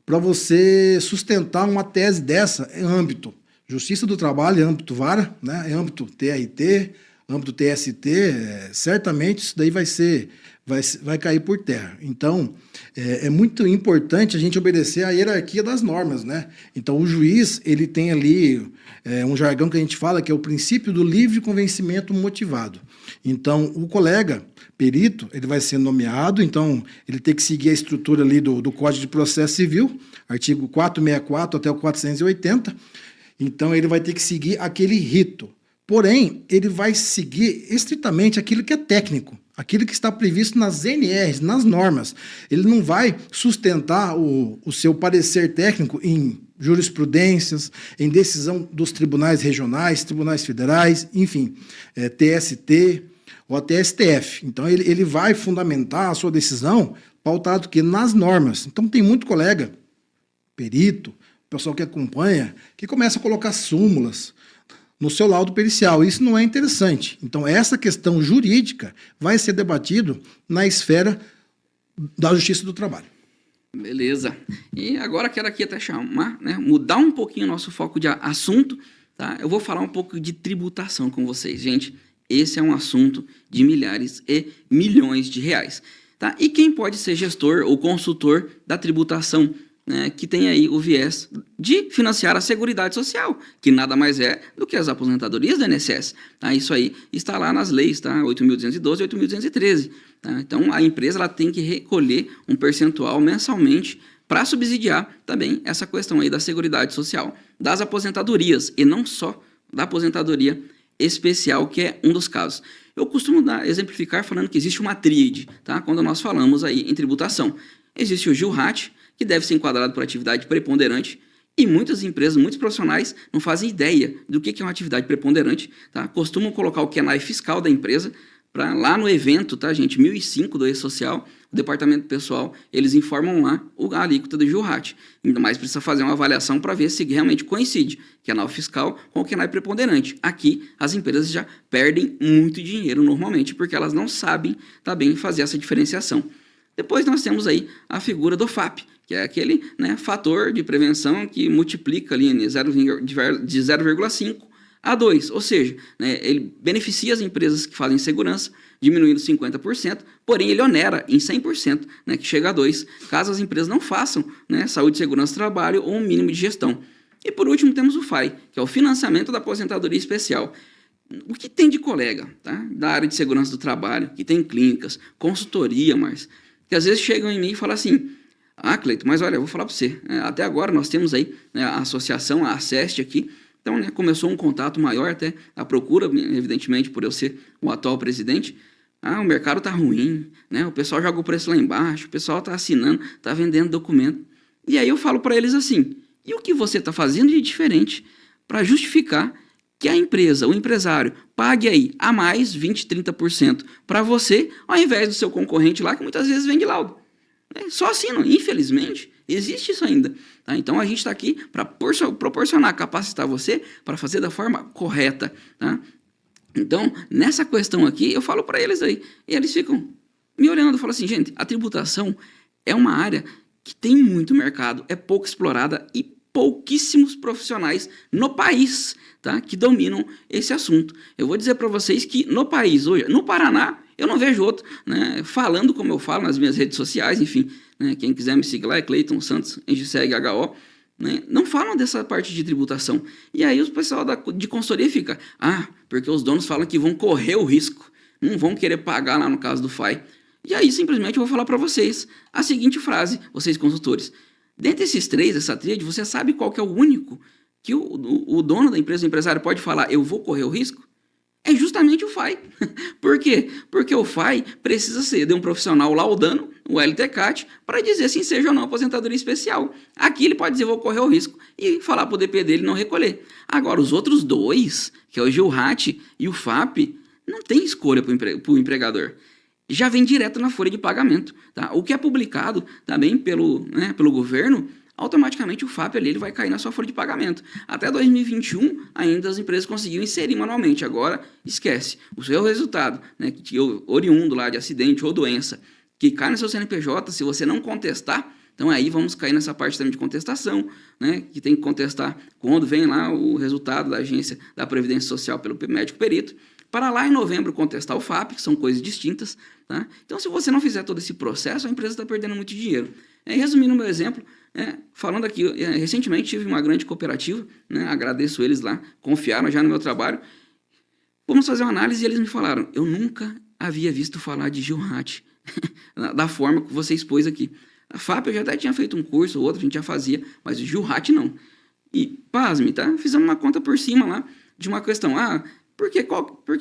para você sustentar uma tese dessa em âmbito Justiça do Trabalho, em âmbito VARA, né? Em âmbito TRT, âmbito TST, certamente isso daí vai cair por terra. Então, é muito importante a gente obedecer à hierarquia das normas, né? Então, o juiz, ele tem ali um jargão que a gente fala, que é o princípio do livre convencimento motivado. Então, o colega perito, ele vai ser nomeado, então, ele tem que seguir a estrutura ali do Código de Processo Civil, artigo 464 até o 480. Então, ele vai ter que seguir aquele rito. Porém, ele vai seguir estritamente aquilo que é técnico, aquilo que está previsto nas NRs, nas normas. Ele não vai sustentar o seu parecer técnico em jurisprudências, em decisão dos tribunais regionais, tribunais federais, enfim, TST ou até STF. Então, ele vai fundamentar a sua decisão pautado que nas normas. Então, tem muito colega, perito, pessoal que acompanha, que começa a colocar súmulas no seu laudo pericial. Isso não é interessante. Então, essa questão jurídica vai ser debatido na esfera da Justiça do Trabalho. Beleza. E agora quero aqui até chamar, né, mudar um pouquinho o nosso foco de assunto, tá? Eu vou falar um pouco de tributação com vocês. Gente, esse é um assunto de milhares e milhões de reais, tá? E quem pode ser gestor ou consultor da tributação, né, que tem aí o viés de financiar a Seguridade Social, que nada mais é do que as aposentadorias do INSS. Tá? Isso aí está lá nas leis, tá? 8.212 e 8.213. Tá? Então, a empresa ela tem que recolher um percentual mensalmente para subsidiar também essa questão aí da Seguridade Social, das aposentadorias, e não só da aposentadoria especial, que é um dos casos. Eu costumo exemplificar falando que existe uma tríade, tá? Quando nós falamos aí em tributação. Existe o GILRAT, que deve ser enquadrado por atividade preponderante, e muitas empresas, muitos profissionais não fazem ideia do que é uma atividade preponderante, tá? Costumam colocar o QNAE fiscal da empresa para lá no evento, tá, gente? 1005 do E-Social, o departamento pessoal, eles informam lá a alíquota do GILRAT. Ainda mais precisa fazer uma avaliação para ver se realmente coincide QNAE fiscal com o QNAE preponderante. Aqui, as empresas já perdem muito dinheiro normalmente, porque elas não sabem também fazer essa diferenciação. Depois nós temos aí a figura do FAP, que é aquele, né, fator de prevenção que multiplica ali de 0,5 a 2, ou seja, né, ele beneficia as empresas que fazem segurança, diminuindo 50%, porém ele onera em 100%, né, que chega a 2, caso as empresas não façam, né, saúde, segurança, trabalho ou um mínimo de gestão. E por último temos o FAI, que é o financiamento da aposentadoria especial. o que tem de colega, tá? Da área de segurança do trabalho, que tem clínicas, consultoria, mas que às vezes chegam em mim e falam assim, Cleiton, mas olha, eu vou falar para você, até agora nós temos aí, né, a associação, a ACEST aqui, então, né, começou um contato maior, até a procura, evidentemente, por eu ser o atual presidente. O mercado tá ruim, né? O pessoal joga o preço lá embaixo, o pessoal tá assinando, tá vendendo documento. E aí eu falo para eles assim, e o que você tá fazendo de diferente para justificar que a empresa, o empresário, pague aí a mais 20%, 30% para você, ao invés do seu concorrente lá, que muitas vezes vende laudo. Só assim, infelizmente, existe isso ainda. Tá? Então, a gente está aqui para proporcionar, capacitar você para fazer da forma correta. Tá? Então, nessa questão aqui, eu falo para eles aí, e eles ficam me olhando, falam assim, gente, a tributação é uma área que tem muito mercado, é pouco explorada e pouquíssimos profissionais no país, tá, que dominam esse assunto. Eu vou dizer para vocês que no país hoje, no Paraná, eu não vejo outro, né, falando como eu falo nas minhas redes sociais, enfim, né, quem quiser me seguir lá é Cleiton Santos, segue HO, né, não falam dessa parte de tributação. E aí o pessoal de consultoria fica, porque os donos falam que vão correr o risco, não vão querer pagar lá no caso do FAI. E aí simplesmente eu vou falar para vocês a seguinte frase, vocês consultores, dentre esses três, essa tríade, você sabe qual que é o único que o dono da empresa, o empresário pode falar, eu vou correr o risco? É justamente o FAI. Por quê? Porque o FAI precisa ser de um profissional laudando, o LTCAT, para dizer se seja ou não aposentadoria especial. Aqui ele pode dizer, vou correr o risco, e falar para o DP dele não recolher. Agora, os outros dois, que é o GILRAT e o FAP, não tem escolha para o empregador. Já vem direto na folha de pagamento. Tá? O que é publicado também pelo governo, automaticamente o FAP ali, ele vai cair na sua folha de pagamento. Até 2021, ainda as empresas conseguiam inserir manualmente. Agora, esquece. O seu resultado, né, oriundo lá de acidente ou doença, que cai no seu CNPJ, se você não contestar, então aí vamos cair nessa parte também de contestação, né, que tem que contestar quando vem lá o resultado da agência da Previdência Social pelo médico perito, para lá em novembro contestar o FAP, que são coisas distintas. Tá? Então, se você não fizer todo esse processo, a empresa está perdendo muito dinheiro. Resumindo o meu exemplo, falando aqui, recentemente tive uma grande cooperativa, né, agradeço eles lá, confiaram já no meu trabalho. Vamos fazer uma análise e eles me falaram, eu nunca havia visto falar de GILRAT da forma que você expôs aqui. A FAP eu já até tinha feito um curso, outro a gente já fazia, mas o GILRAT não. E, pasme, tá? Fizemos uma conta por cima lá de uma questão, porque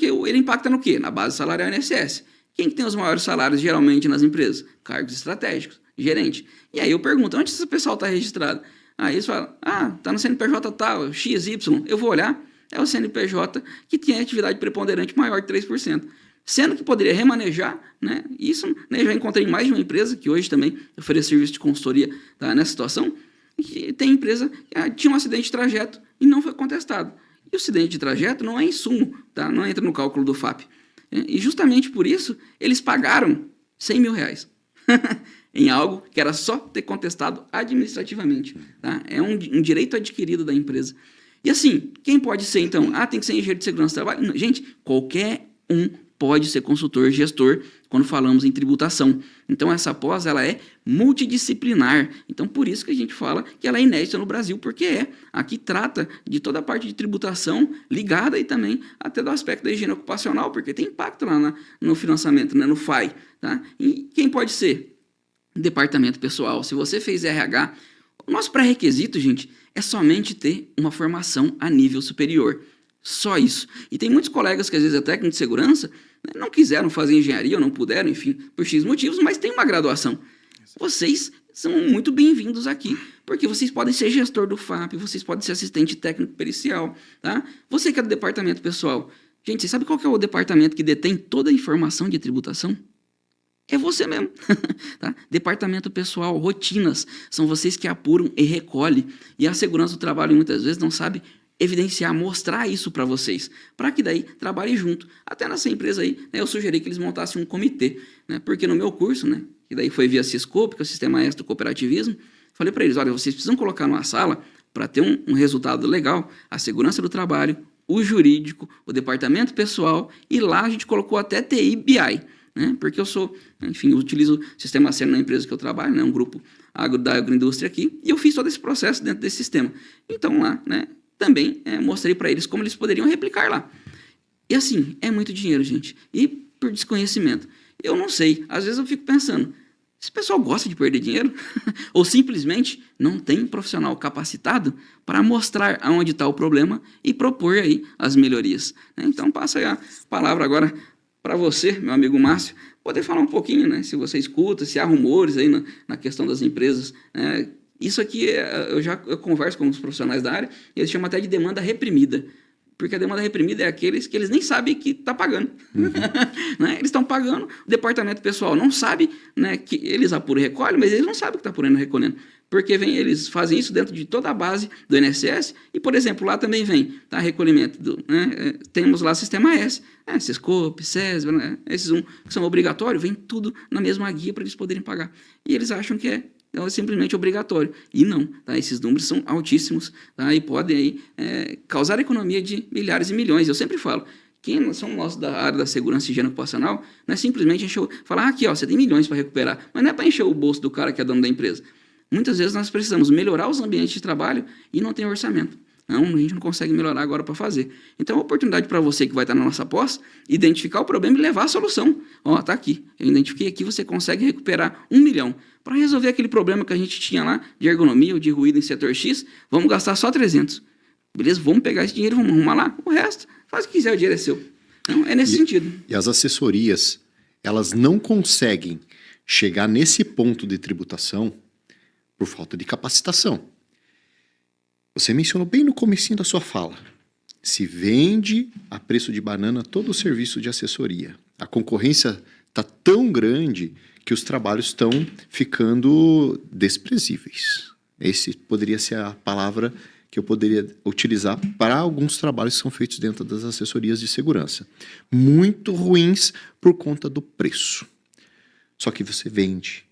ele impacta no quê? Na base salarial INSS. Quem que tem os maiores salários geralmente nas empresas? Cargos estratégicos, gerente. E aí eu pergunto, onde esse pessoal está registrado? Aí eles falam, está no CNPJ tal, XY. Eu vou olhar, é o CNPJ que tem atividade preponderante maior de 3%. Sendo que poderia remanejar, né? Isso, né, já encontrei mais de uma empresa que hoje também oferece serviço de consultoria, tá, nessa situação, que tem empresa que tinha um acidente de trajeto e não foi contestado. E o acidente de trajeto não é insumo, tá? Não entra no cálculo do FAP. E justamente por isso, eles pagaram R$100 mil em algo que era só ter contestado administrativamente. Tá? É um direito adquirido da empresa. E assim, quem pode ser então? Tem que ser engenheiro de segurança do trabalho? Não, gente, qualquer um pode ser consultor, gestor, quando falamos em tributação. Então, essa pós, ela é multidisciplinar. Então, por isso que a gente fala que ela é inédita no Brasil, porque aqui trata de toda a parte de tributação ligada e também até do aspecto da higiene ocupacional, porque tem impacto lá no financiamento, né, no FAI. Tá? E quem pode ser? Departamento pessoal. Se você fez RH, o nosso pré-requisito, gente, é somente ter uma formação a nível superior. Só isso. E tem muitos colegas que às vezes é técnico de segurança, né, não quiseram fazer engenharia ou não puderam, enfim, por X motivos, mas tem uma graduação. Vocês são muito bem-vindos aqui, porque vocês podem ser gestor do FAP, vocês podem ser assistente técnico pericial, tá? Você que é do departamento pessoal. Gente, você sabe qual que é o departamento que detém toda a informação de tributação? É você mesmo. Tá? Departamento pessoal, rotinas, são vocês que apuram e recolhem. E a segurança do trabalho muitas vezes não sabe evidenciar, mostrar isso para vocês, para que daí trabalhem junto. Até nessa empresa aí, né, eu sugeri que eles montassem um comitê, né, porque no meu curso, né, que daí foi via Ciscope, que é o Sistema Extra do Cooperativismo, falei para eles, olha, vocês precisam colocar numa sala para ter um resultado legal, a segurança do trabalho, o jurídico, o departamento pessoal, e lá a gente colocou até TI BI, né, porque eu utilizo o Sistema Sério na empresa que eu trabalho, né, um grupo da agroindústria aqui, e eu fiz todo esse processo dentro desse sistema. Então lá, né, também mostrei para eles como eles poderiam replicar lá. E assim, é muito dinheiro, gente. E por desconhecimento. Eu não sei. Às vezes eu fico pensando, esse pessoal gosta de perder dinheiro? Ou simplesmente não tem profissional capacitado para mostrar aonde está o problema e propor aí as melhorias. Então, passa aí a palavra agora para você, meu amigo Márcio, poder falar um pouquinho, né? Se você escuta, se há rumores aí na questão das empresas, né? Isso aqui, eu converso com os profissionais da área, e eles chamam até de demanda reprimida. Porque a demanda reprimida é aqueles que eles nem sabem que está pagando. Né? Eles estão pagando, o departamento pessoal não sabe, né, que eles apuram e recolhem, mas eles não sabem que está apurando e recolhendo. Porque eles fazem isso dentro de toda a base do INSS e, por exemplo, lá também vem recolhimento. Temos lá Sistema S, Sescope, SESB, né, esses que são obrigatórios, vem tudo na mesma guia para eles poderem pagar. E eles acham que é simplesmente obrigatório. E não, tá? Esses números são altíssimos, tá? E podem aí, causar economia de milhares e milhões. Eu sempre falo, quem são nós da área da segurança e higiene ocupacional, não é simplesmente falar, aqui, ó, você tem milhões para recuperar, mas não é para encher o bolso do cara que é dono da empresa. Muitas vezes nós precisamos melhorar os ambientes de trabalho e não tem orçamento. Não, a gente não consegue melhorar agora para fazer. Então, é uma oportunidade para você que vai estar na nossa pós, identificar o problema e levar a solução. Ó, tá aqui. Eu identifiquei aqui, você consegue recuperar 1 milhão. Para resolver aquele problema que a gente tinha lá, de ergonomia ou de ruído em setor X, vamos gastar só 300. Beleza? Vamos pegar esse dinheiro, vamos arrumar lá. O resto, faz o que quiser, o dinheiro é seu. Então, é nesse sentido. E as assessorias, elas não conseguem chegar nesse ponto de tributação por falta de capacitação. Você mencionou bem no comecinho da sua fala. Se vende a preço de banana todo o serviço de assessoria. A concorrência está tão grande que os trabalhos estão ficando desprezíveis. Esse poderia ser a palavra que eu poderia utilizar para alguns trabalhos que são feitos dentro das assessorias de segurança. Muito ruins por conta do preço. Só que você vende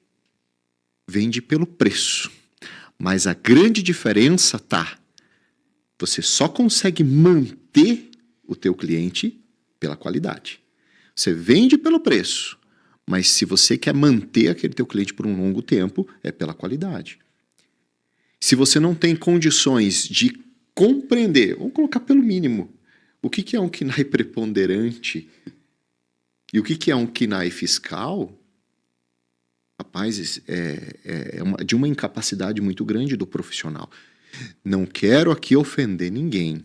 pelo preço. Mas a grande diferença você só consegue manter o teu cliente pela qualidade. Você vende pelo preço, mas se você quer manter aquele teu cliente por um longo tempo, é pela qualidade. Se você não tem condições de compreender, vamos colocar pelo mínimo, o que é um KNAI preponderante e o que é um KNAI fiscal, rapaz, de uma incapacidade muito grande do profissional. Não quero aqui ofender ninguém,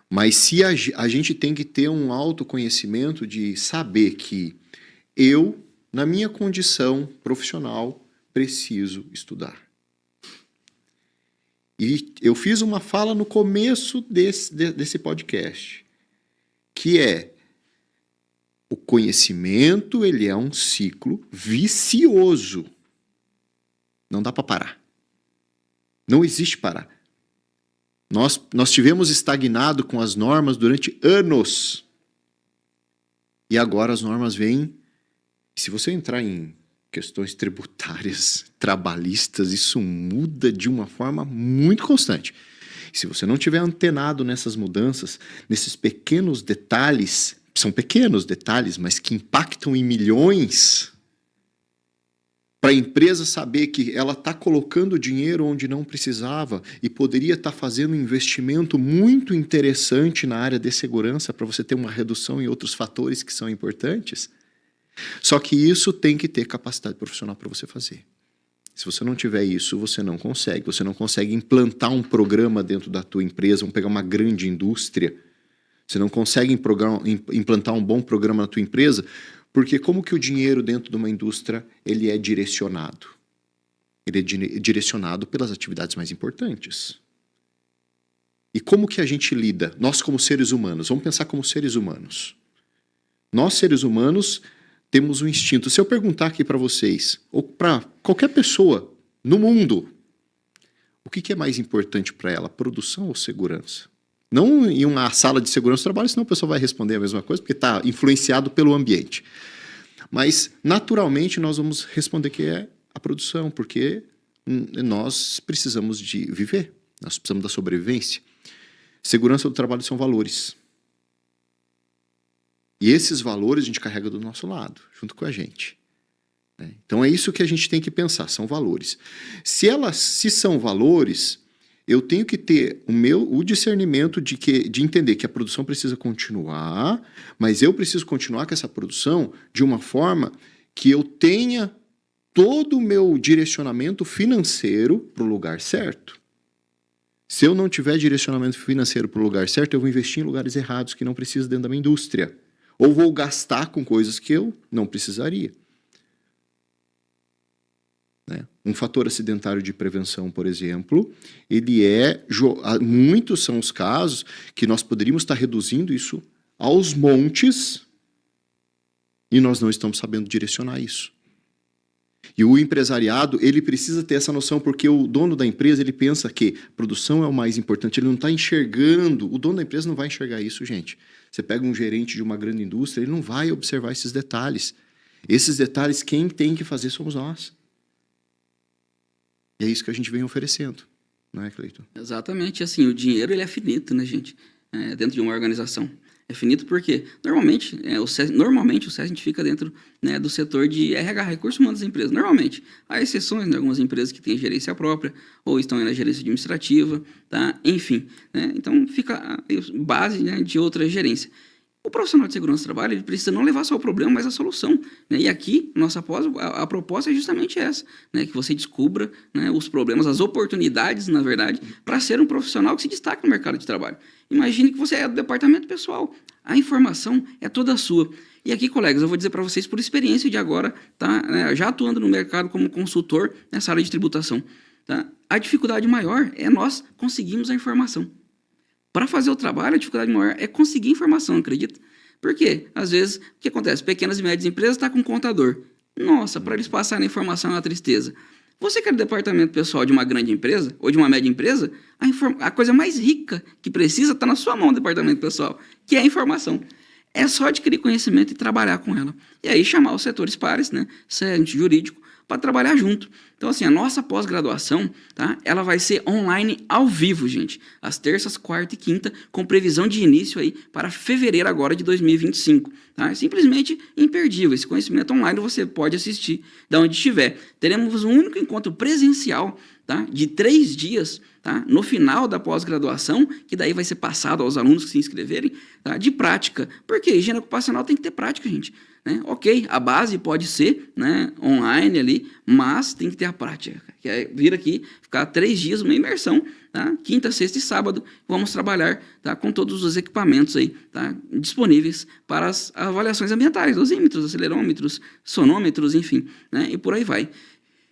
mas se a gente tem que ter um autoconhecimento de saber que eu, na minha condição profissional, preciso estudar. E eu fiz uma fala no começo desse podcast, que o conhecimento, ele é um ciclo vicioso. Não dá para parar. Não existe parar. Nós tivemos estagnado com as normas durante anos. E agora as normas vêm. E se você entrar em questões tributárias, trabalhistas, isso muda de uma forma muito constante. E se você não tiver antenado nessas mudanças, nesses pequenos detalhes, são pequenos detalhes, mas que impactam em milhões, para a empresa saber que ela está colocando dinheiro onde não precisava e poderia estar fazendo um investimento muito interessante na área de segurança para você ter uma redução em outros fatores que são importantes. Só que isso tem que ter capacidade profissional para você fazer. Se você não tiver isso, você não consegue implantar um programa dentro da tua empresa, vamos pegar uma grande indústria, você não consegue implantar um bom programa na tua empresa, porque como que o dinheiro dentro de uma indústria ele é direcionado? Ele é direcionado pelas atividades mais importantes. E como que a gente lida? Nós como seres humanos, vamos pensar como seres humanos. Nós seres humanos temos um instinto. Se eu perguntar aqui para vocês, ou para qualquer pessoa no mundo, o que é mais importante para ela, produção ou segurança? Não em uma sala de segurança do trabalho, senão a pessoa vai responder a mesma coisa, porque está influenciado pelo ambiente. Mas, naturalmente, nós vamos responder que é a produção, porque nós precisamos de viver, nós precisamos da sobrevivência. Segurança do trabalho são valores. E esses valores a gente carrega do nosso lado, junto com a gente. Então é isso que a gente tem que pensar, são valores. Se são valores, eu tenho que ter o discernimento de entender que a produção precisa continuar, mas eu preciso continuar com essa produção de uma forma que eu tenha todo o meu direcionamento financeiro para o lugar certo. Se eu não tiver direcionamento financeiro para o lugar certo, eu vou investir em lugares errados que não preciso dentro da minha indústria. Ou vou gastar com coisas que eu não precisaria. Né? Um fator acidentário de prevenção, por exemplo, muitos são os casos que nós poderíamos estar reduzindo isso aos montes e nós não estamos sabendo direcionar isso. E o empresariado, ele precisa ter essa noção, porque o dono da empresa, ele pensa que produção é o mais importante, ele não está enxergando, o dono da empresa não vai enxergar isso, gente. Você pega um gerente de uma grande indústria, ele não vai observar esses detalhes. Esses detalhes, quem tem que fazer somos nós. E é isso que a gente vem oferecendo, não é, Cleiton? Exatamente, assim, o dinheiro ele é finito, né, gente? Dentro de uma organização. É finito porque, normalmente, o SES a gente fica dentro, né, do setor de RH, recursos humanos das empresas. Normalmente, há exceções, né, algumas empresas que têm gerência própria ou estão na gerência administrativa, tá? Enfim, né? Então fica a base, né, de outra gerência. O profissional de segurança do trabalho ele precisa não levar só o problema, mas a solução. Né? E aqui, a proposta é justamente essa, né? Que você descubra, né, os problemas, as oportunidades, na verdade, para ser um profissional que se destaca no mercado de trabalho. Imagine que você é do departamento pessoal. A informação é toda sua. E aqui, colegas, eu vou dizer para vocês por experiência de agora, tá? Já atuando no mercado como consultor nessa área de tributação. Tá? A dificuldade maior é nós conseguirmos a informação. Para fazer o trabalho, a dificuldade maior é conseguir informação, acredita? Por quê? Às vezes, o que acontece? Pequenas e médias empresas estão com um contador. Nossa, para eles passarem a informação é uma tristeza. Você que é do departamento pessoal de uma grande empresa ou de uma média empresa, a coisa mais rica que precisa está na sua mão, departamento pessoal, que é a informação. É só adquirir conhecimento e trabalhar com ela. E aí chamar os setores pares, né, ciente, jurídico, para trabalhar junto. Então, assim, a nossa pós-graduação, tá, ela vai ser online ao vivo, gente. Às terças, quarta e quinta, com previsão de início aí para fevereiro agora de 2025. Tá? É simplesmente imperdível. Esse conhecimento online você pode assistir de onde estiver. Teremos um único encontro presencial, tá, de 3 dias, tá, no final da pós-graduação, que daí vai ser passado aos alunos que se inscreverem, tá, de prática. Porque higiene ocupacional tem que ter prática, gente. Né? Ok, a base pode ser, né, online ali, mas tem que ter a prática. Que é vir aqui, ficar 3 dias, uma imersão, tá? Quinta, sexta e sábado, vamos trabalhar, tá, com todos os equipamentos aí, tá, disponíveis para as avaliações ambientais, dosímetros, acelerômetros, sonômetros, enfim, né, e por aí vai.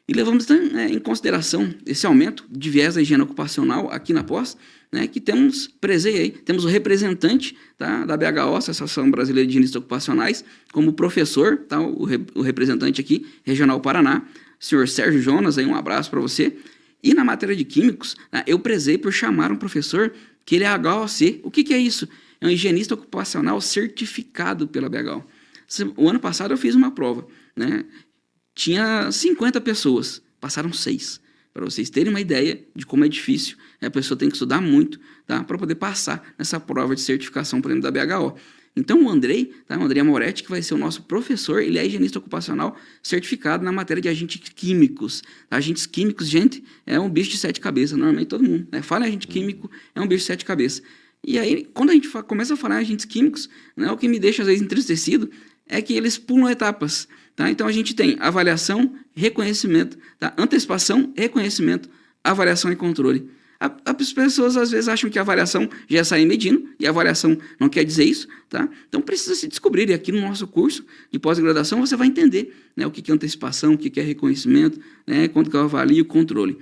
E levamos em consideração esse aumento de viés da higiene ocupacional aqui na pós, né, que temos aí, temos o representante, tá, da BHO, Associação Brasileira de Higienistas Ocupacionais, como professor, tá, o representante aqui, Regional Paraná, senhor Sérgio Jonas, aí um abraço para você. E na matéria de químicos, tá, eu prezei por chamar um professor que ele é HOC. O que é isso? É um higienista ocupacional certificado pela BHO. O ano passado eu fiz uma prova, né? Tinha 50 pessoas, passaram 6. Para vocês terem uma ideia de como é difícil, a pessoa tem que estudar muito, tá, para poder passar nessa prova de certificação, por exemplo, da BHO. Então, o Andrei, tá, o Andrei Moretti, que vai ser o nosso professor, ele é higienista ocupacional certificado na matéria de agentes químicos. Agentes químicos, gente, é um bicho de 7 cabeças, normalmente todo mundo, né, fala em agente químico, é um bicho de 7 cabeças. E aí, quando a gente começa a falar em agentes químicos, né, o que me deixa, às vezes, entristecido é que eles pulam etapas. Tá? Então, a gente tem avaliação, reconhecimento, tá? Antecipação, reconhecimento, avaliação e controle. As pessoas, às vezes, acham que a avaliação já é sair medindo, e a avaliação não quer dizer isso. Tá? Então, precisa se descobrir. E aqui no nosso curso de pós-graduação, você vai entender, né, o que é antecipação, o que é reconhecimento, né, quanto que eu avalio o controle.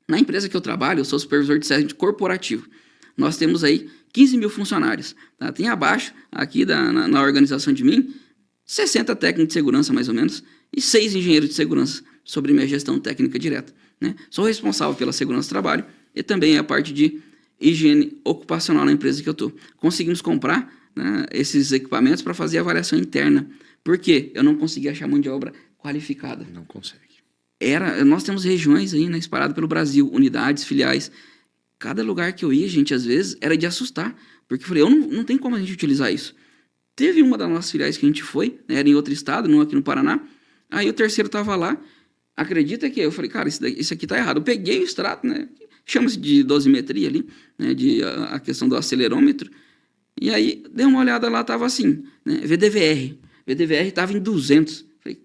Na empresa que eu trabalho, eu sou supervisor de SESMIT corporativo. Nós temos aí 15 mil funcionários. Tá? Tem abaixo, aqui na organização de mim, 60 técnicos de segurança, mais ou menos, e 6 engenheiros de segurança, sobre minha gestão técnica direta. Né? Sou responsável pela segurança do trabalho e também a parte de higiene ocupacional na empresa que eu estou. Conseguimos comprar, né, esses equipamentos para fazer avaliação interna. Por quê? Eu não consegui achar mão de obra qualificada. Não consegue. Nós temos regiões aí, né, espalhadas pelo Brasil, unidades, filiais. Cada lugar que eu ia, gente, às vezes, era de assustar. Porque eu falei, não tem como a gente utilizar isso. Teve uma das nossas filiais que a gente foi, né, era em outro estado, não aqui no Paraná. Aí o terceiro estava lá. Acredita que eu falei, cara, isso aqui tá errado. Eu peguei o extrato, né? chama-se de dosimetria ali, né, a questão do acelerômetro. E aí, dei uma olhada lá, estava assim, né, VDVR estava em 200. Falei,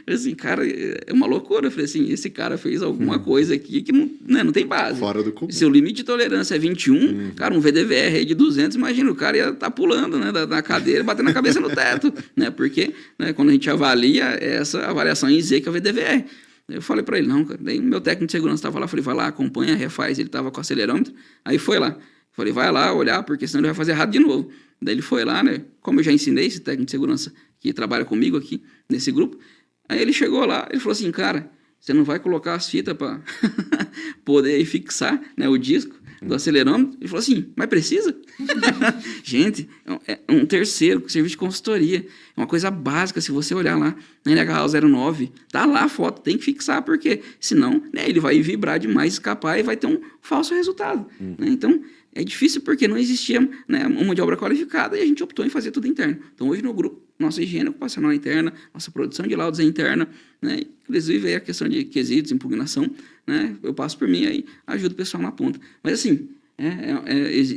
assim, cara, é uma loucura. Eu falei assim, esse cara fez alguma coisa aqui que não, né, não tem base. Fora do comum. Seu limite de tolerância é 21, cara, um VDVR aí de 200, imagina, o cara ia estar pulando, né, da cadeira, batendo a cabeça no teto, né, porque, né, quando a gente avalia, essa avaliação em Z, que é o VDVR. Eu falei para ele, não, cara, daí meu técnico de segurança estava lá, falei, vai lá, acompanha, refaz, ele estava com o acelerômetro, aí foi lá. Falei, vai lá olhar, porque senão ele vai fazer errado de novo. Daí ele foi lá, né, como eu já ensinei esse técnico de segurança que trabalha comigo aqui, nesse grupo, aí ele chegou lá, ele falou assim, cara, você não vai colocar as fitas para poder fixar, né, o disco do acelerômetro? Ele falou assim, mas precisa? Gente, é um terceiro serviço de consultoria, é uma coisa básica. Se você olhar lá na NH09, tá lá a foto, tem que fixar, porque senão, né, ele vai vibrar demais, escapar e vai ter um falso resultado. Né? Então, é difícil porque não existia, né, uma mão de obra qualificada e a gente optou em fazer tudo interno. Então, hoje no grupo, nossa higiene ocupacional é interna, nossa produção de laudos é interna, né, inclusive aí a questão de quesitos, impugnação, né, eu passo por mim aí, ajudo o pessoal na ponta. Mas assim,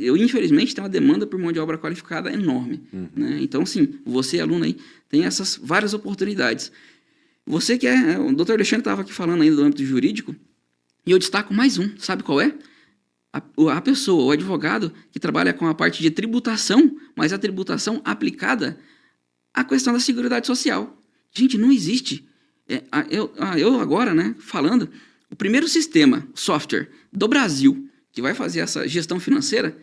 eu infelizmente tenho uma demanda por mão de obra qualificada enorme. Né? Então, assim, você, aluno aí, tem essas várias oportunidades. Você que o doutor Alexandre estava aqui falando ainda do âmbito jurídico, e eu destaco mais um, sabe qual é? A pessoa, o advogado, que trabalha com a parte de tributação, mas a tributação aplicada à questão da Seguridade Social. Gente, não existe. Eu agora, né, falando, o primeiro sistema, software do Brasil, que vai fazer essa gestão financeira,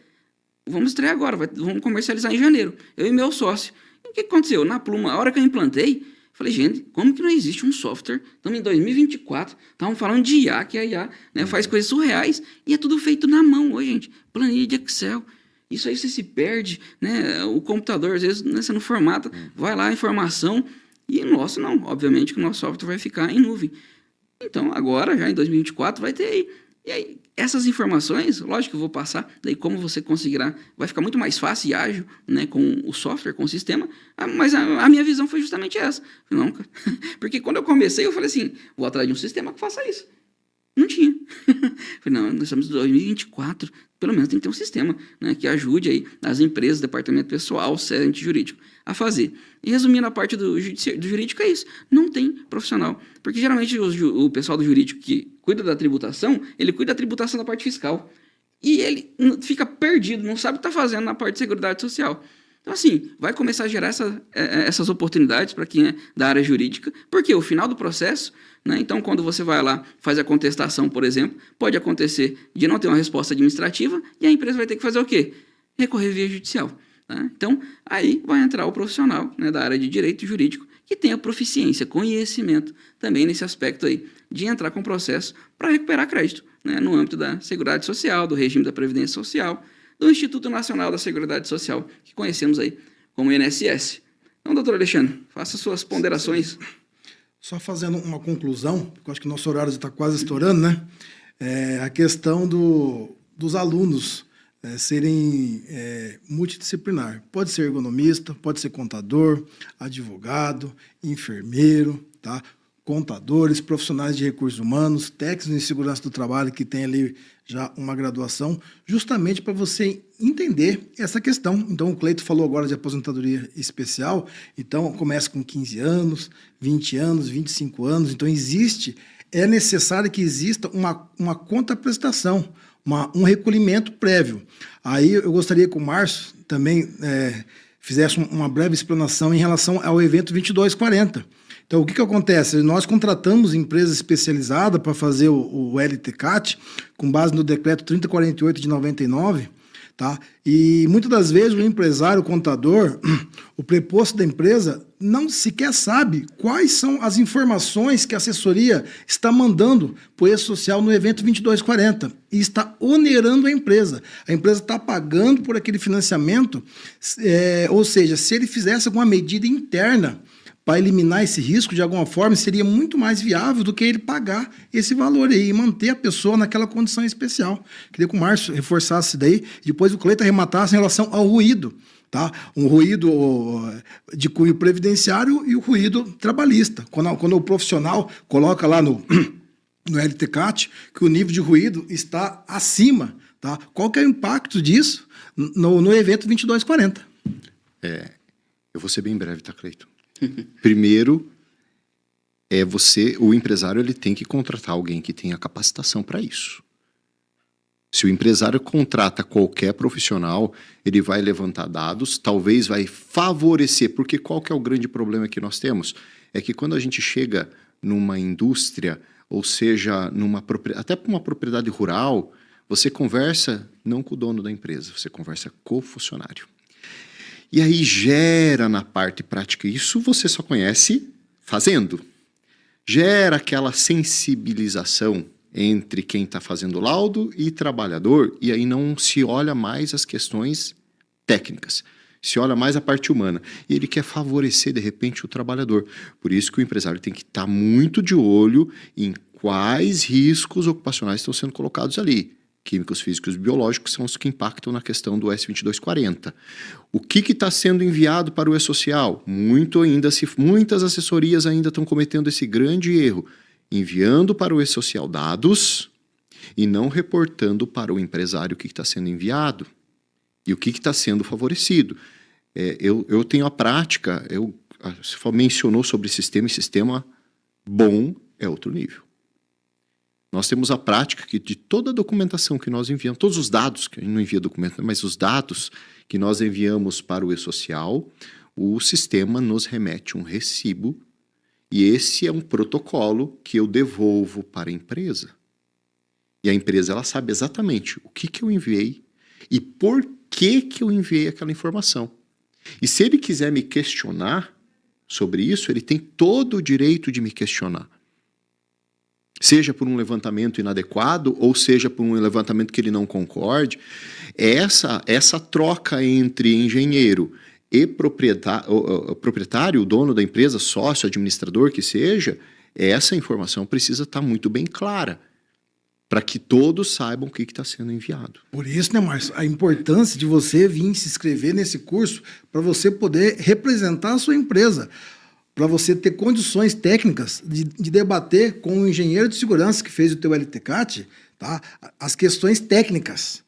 vamos estrear agora, vamos comercializar em janeiro. Eu e meu sócio. E o que aconteceu? Na Pluma, a hora que eu implantei, falei, gente, como que não existe um software? Estamos em 2024, estavam falando de IA, que a IA, né, faz coisas surreais, e é tudo feito na mão hoje, gente. Planilha de Excel. Isso aí você se perde, né? O computador, às vezes, né, você não formata, vai lá a informação, e nosso não. Obviamente que o nosso software vai ficar em nuvem. Então, agora, já em 2024, vai ter aí. E aí, essas informações, lógico que eu vou passar, daí como você conseguirá, vai ficar muito mais fácil e ágil, né, com o software, com o sistema, mas a minha visão foi justamente essa. Não, cara. Porque quando eu comecei, eu falei assim, vou atrás de um sistema que faça isso. Não tinha. Falei, não, nós estamos em 2024, pelo menos tem que ter um sistema, né, que ajude aí as empresas, departamento pessoal, ente jurídico, a fazer. E resumindo a parte do jurídico, é isso. Não tem profissional. Porque geralmente o pessoal do jurídico que cuida da tributação, ele cuida da tributação da parte fiscal. E ele fica perdido, não sabe o que está fazendo na parte de Seguridade Social. Então, assim, vai começar a gerar essas oportunidades para quem é da área jurídica, porque o final do processo, né, então, quando você vai lá, faz a contestação, por exemplo, pode acontecer de não ter uma resposta administrativa e a empresa vai ter que fazer o quê? Recorrer via judicial. Tá? Então, aí vai entrar o profissional, né, da área de direito jurídico que tenha proficiência, conhecimento também nesse aspecto aí, de entrar com o processo para recuperar crédito, né, no âmbito da Seguridade Social, do regime da Previdência Social, do Instituto Nacional da Seguridade Social, que conhecemos aí como INSS. Então, doutor Alexandre, faça suas ponderações. Só fazendo uma conclusão, porque eu acho que o nosso horário já está quase estourando, né? A questão dos alunos serem multidisciplinar. Pode ser ergonomista, pode ser contador, advogado, enfermeiro, tá? Contadores, profissionais de recursos humanos, técnicos de segurança do trabalho que tem ali já uma graduação, justamente para você entender essa questão. Então, o Cleito falou agora de aposentadoria especial, então começa com 15 anos, 20 anos, 25 anos, então é necessário que exista uma contraprestação, um recolhimento prévio. Aí eu gostaria que o Márcio também fizesse uma breve explanação em relação ao evento 2240. Então, o que acontece? Nós contratamos empresa especializada para fazer o LTCAT, com base no decreto 3048 de 99, tá? E muitas das vezes o empresário, o contador, o preposto da empresa não sequer sabe quais são as informações que a assessoria está mandando para o E-Social no evento 2240 e está onerando a empresa. A empresa está pagando por aquele financiamento, ou seja, se ele fizesse alguma medida interna para eliminar esse risco, de alguma forma, seria muito mais viável do que ele pagar esse valor aí e manter a pessoa naquela condição especial. Queria que o Márcio reforçasse isso daí, e depois o Cleito arrematasse em relação ao ruído, tá? Um ruído de cunho previdenciário e o ruído trabalhista. Quando o profissional coloca lá no LTCAT que o nível de ruído está acima. Tá? Qual que é o impacto disso no evento 2240? Eu vou ser bem breve, tá, Cleiton? Primeiro, o empresário ele tem que contratar alguém que tenha capacitação para isso. Se o empresário contrata qualquer profissional, ele vai levantar dados, talvez vai favorecer, porque qual que é o grande problema que nós temos? É que quando a gente chega numa indústria, ou seja, até para uma propriedade rural, você conversa não com o dono da empresa, você conversa com o funcionário. E aí gera na parte prática, isso você só conhece fazendo. Gera aquela sensibilização entre quem está fazendo o laudo e trabalhador, e aí não se olha mais as questões técnicas, se olha mais a parte humana. E ele quer favorecer, de repente, o trabalhador. Por isso que o empresário tem que estar muito de olho em quais riscos ocupacionais estão sendo colocados ali. Químicos, físicos e biológicos são os que impactam na questão do S2240. O que está sendo enviado para o E-Social? Muitas assessorias ainda estão cometendo esse grande erro, enviando para o E-Social dados e não reportando para o empresário o que está sendo enviado e o que está sendo favorecido. Eu tenho a prática, você mencionou sobre sistema, e sistema bom é outro nível. Nós temos a prática que de toda a documentação que nós enviamos, todos os dados, que a gente não envia documento, mas os dados que nós enviamos para o E-Social, o sistema nos remete um recibo e esse é um protocolo que eu devolvo para a empresa. E a empresa ela sabe exatamente o que eu enviei e por que eu enviei aquela informação. E se ele quiser me questionar sobre isso, ele tem todo o direito de me questionar. Seja por um levantamento inadequado, ou seja por um levantamento que ele não concorde, essa troca entre engenheiro e proprietário, o dono da empresa, sócio, administrador, que seja, essa informação precisa estar muito bem clara, para que todos saibam o que está sendo enviado. Por isso, né, Márcio, a importância de você vir se inscrever nesse curso para você poder representar a sua empresa, para você ter condições técnicas de debater com o engenheiro de segurança que fez o teu LTCAT, tá? As questões técnicas,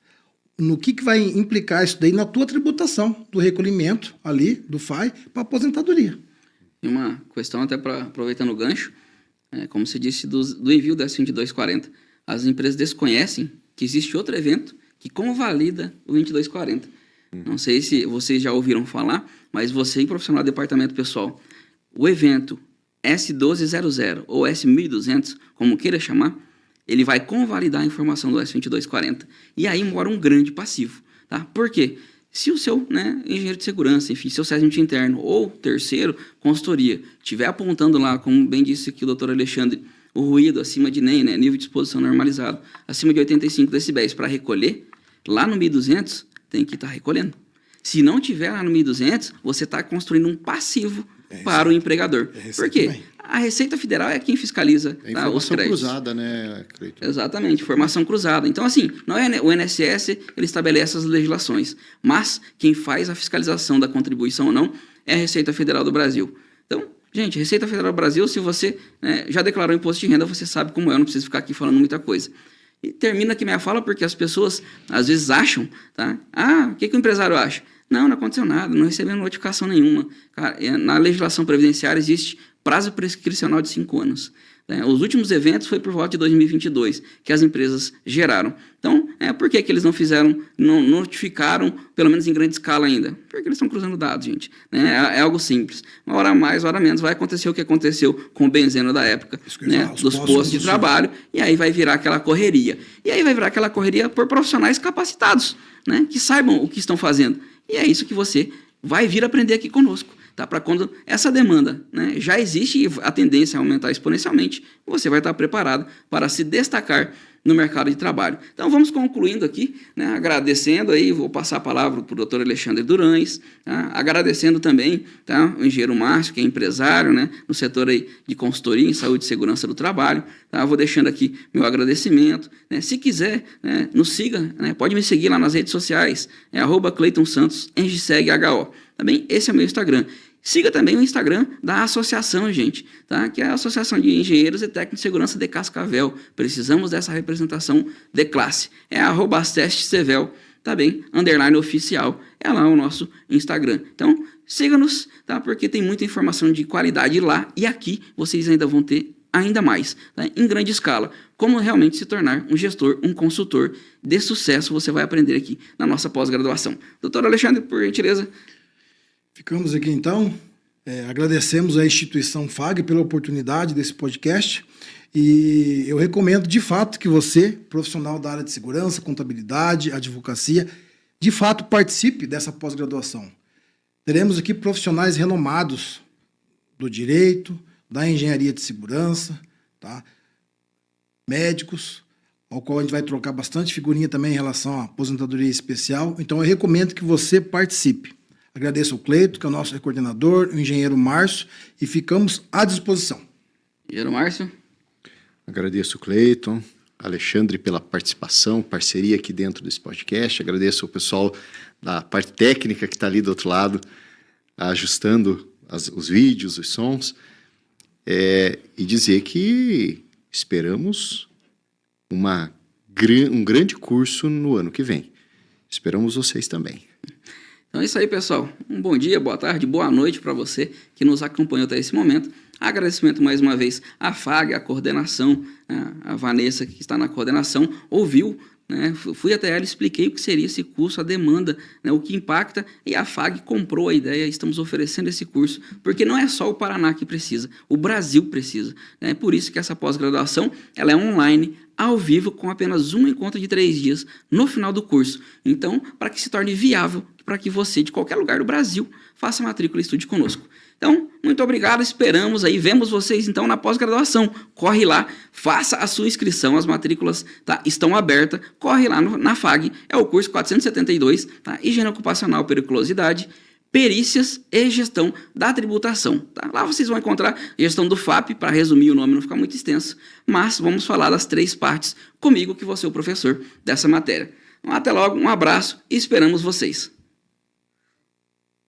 no que vai implicar isso daí na tua tributação do recolhimento ali, do FAI, para aposentadoria. E uma questão até aproveitando o gancho, como você disse, do envio da S2240. As empresas desconhecem que existe outro evento que convalida o 2240. Não sei se vocês já ouviram falar, mas você, profissional do departamento pessoal, o evento S1200 ou S1200, como queira chamar, ele vai convalidar a informação do S2240. E aí mora um grande passivo. Tá? Por quê? Se o seu engenheiro de segurança, enfim, seu servente interno ou terceiro, consultoria, estiver apontando lá, como bem disse aqui o doutor Alexandre, o ruído acima de NEM, nível de exposição normalizado, acima de 85 decibéis para recolher, lá no 1200 tem que estar recolhendo. Se não tiver lá no 1200, você está construindo um passivo para o empregador. Por quê? Também. A Receita Federal é quem fiscaliza os créditos. Informação cruzada, né, Cleiton? Exatamente, informação cruzada. Então, assim, não é o INSS, ele estabelece as legislações, mas quem faz a fiscalização da contribuição ou não é a Receita Federal do Brasil. Então, gente, Receita Federal do Brasil, se você já declarou imposto de renda, você sabe como é, eu não preciso ficar aqui falando muita coisa. E termina aqui minha fala porque as pessoas, às vezes, acham, tá? O que o empresário acha? Não aconteceu nada, não recebemos notificação nenhuma. Cara, na legislação previdenciária existe prazo prescricional de 5 anos. Os últimos eventos foi por volta de 2022, que as empresas geraram. Então, por que eles não notificaram, pelo menos em grande escala ainda? Porque eles estão cruzando dados, gente. É algo simples. Uma hora mais, uma hora menos, vai acontecer o que aconteceu com o benzeno da época, dos postos de trabalho, e aí vai virar aquela correria. E aí vai virar aquela correria por profissionais capacitados, que saibam o que estão fazendo. E é isso que você vai vir aprender aqui conosco. Tá? Para quando essa demanda já existe e a tendência é aumentar exponencialmente, você vai estar preparado para se destacar no mercado de trabalho. Então, vamos concluindo aqui, agradecendo aí, vou passar a palavra para o doutor Alexandre Durães, tá? Agradecendo também o engenheiro Márcio, que é empresário no setor aí de consultoria em saúde e segurança do trabalho. Tá? Vou deixando aqui meu agradecimento. Se quiser, nos siga, pode me seguir lá nas redes sociais, @CleitonSantos, EngiSegHO. Também esse é o meu Instagram. Siga também o Instagram da associação, gente, tá? Que é a Associação de Engenheiros e Técnicos de Segurança de Cascavel. Precisamos dessa representação de classe. É @AssesteCevel, tá bem? _oficial. É lá o nosso Instagram. Então, siga-nos, tá? Porque tem muita informação de qualidade lá e aqui vocês ainda vão ter ainda mais, tá? Em grande escala. Como realmente se tornar um gestor, um consultor de sucesso, você vai aprender aqui na nossa pós-graduação. Doutor Alexandre, por gentileza. Ficamos aqui então, agradecemos à instituição FAG pela oportunidade desse podcast e eu recomendo de fato que você, profissional da área de segurança, contabilidade, advocacia, de fato participe dessa pós-graduação. Teremos aqui profissionais renomados do direito, da engenharia de segurança, tá? Médicos, ao qual a gente vai trocar bastante figurinha também em relação à aposentadoria especial. Então eu recomendo que você participe. Agradeço ao Cleito, que é o nosso coordenador, o engenheiro Márcio, e ficamos à disposição. Engenheiro Márcio. Agradeço o Cleiton, Alexandre pela participação, parceria aqui dentro desse podcast. Agradeço ao pessoal da parte técnica que está ali do outro lado, ajustando os vídeos, os sons. E dizer que esperamos um grande curso no ano que vem. Esperamos vocês também. Então é isso aí, pessoal. Um bom dia, boa tarde, boa noite para você que nos acompanhou até esse momento. Agradecimento mais uma vez à FAG, à coordenação, a Vanessa que está na coordenação, ouviu, né? Fui até ela, expliquei o que seria esse curso, a demanda, né? O que impacta, e a FAG comprou a ideia, estamos oferecendo esse curso, porque não é só o Paraná que precisa, o Brasil precisa, né? Por isso que essa pós-graduação ela é online, ao vivo, com apenas um encontro de 3 dias no final do curso. Então, para que se torne viável, para que você, de qualquer lugar do Brasil, faça matrícula e estude conosco. Então, muito obrigado, esperamos aí, vemos vocês então na pós-graduação. Corre lá, faça a sua inscrição, as matrículas estão abertas, corre lá na FAG, é o curso 472, tá? Higiene Ocupacional, Periculosidade, Perícias e Gestão da Tributação. Tá? Lá vocês vão encontrar gestão do FAP, para resumir o nome não ficar muito extenso, mas vamos falar das 3 partes comigo, que vou ser o professor dessa matéria. Então, até logo, um abraço e esperamos vocês.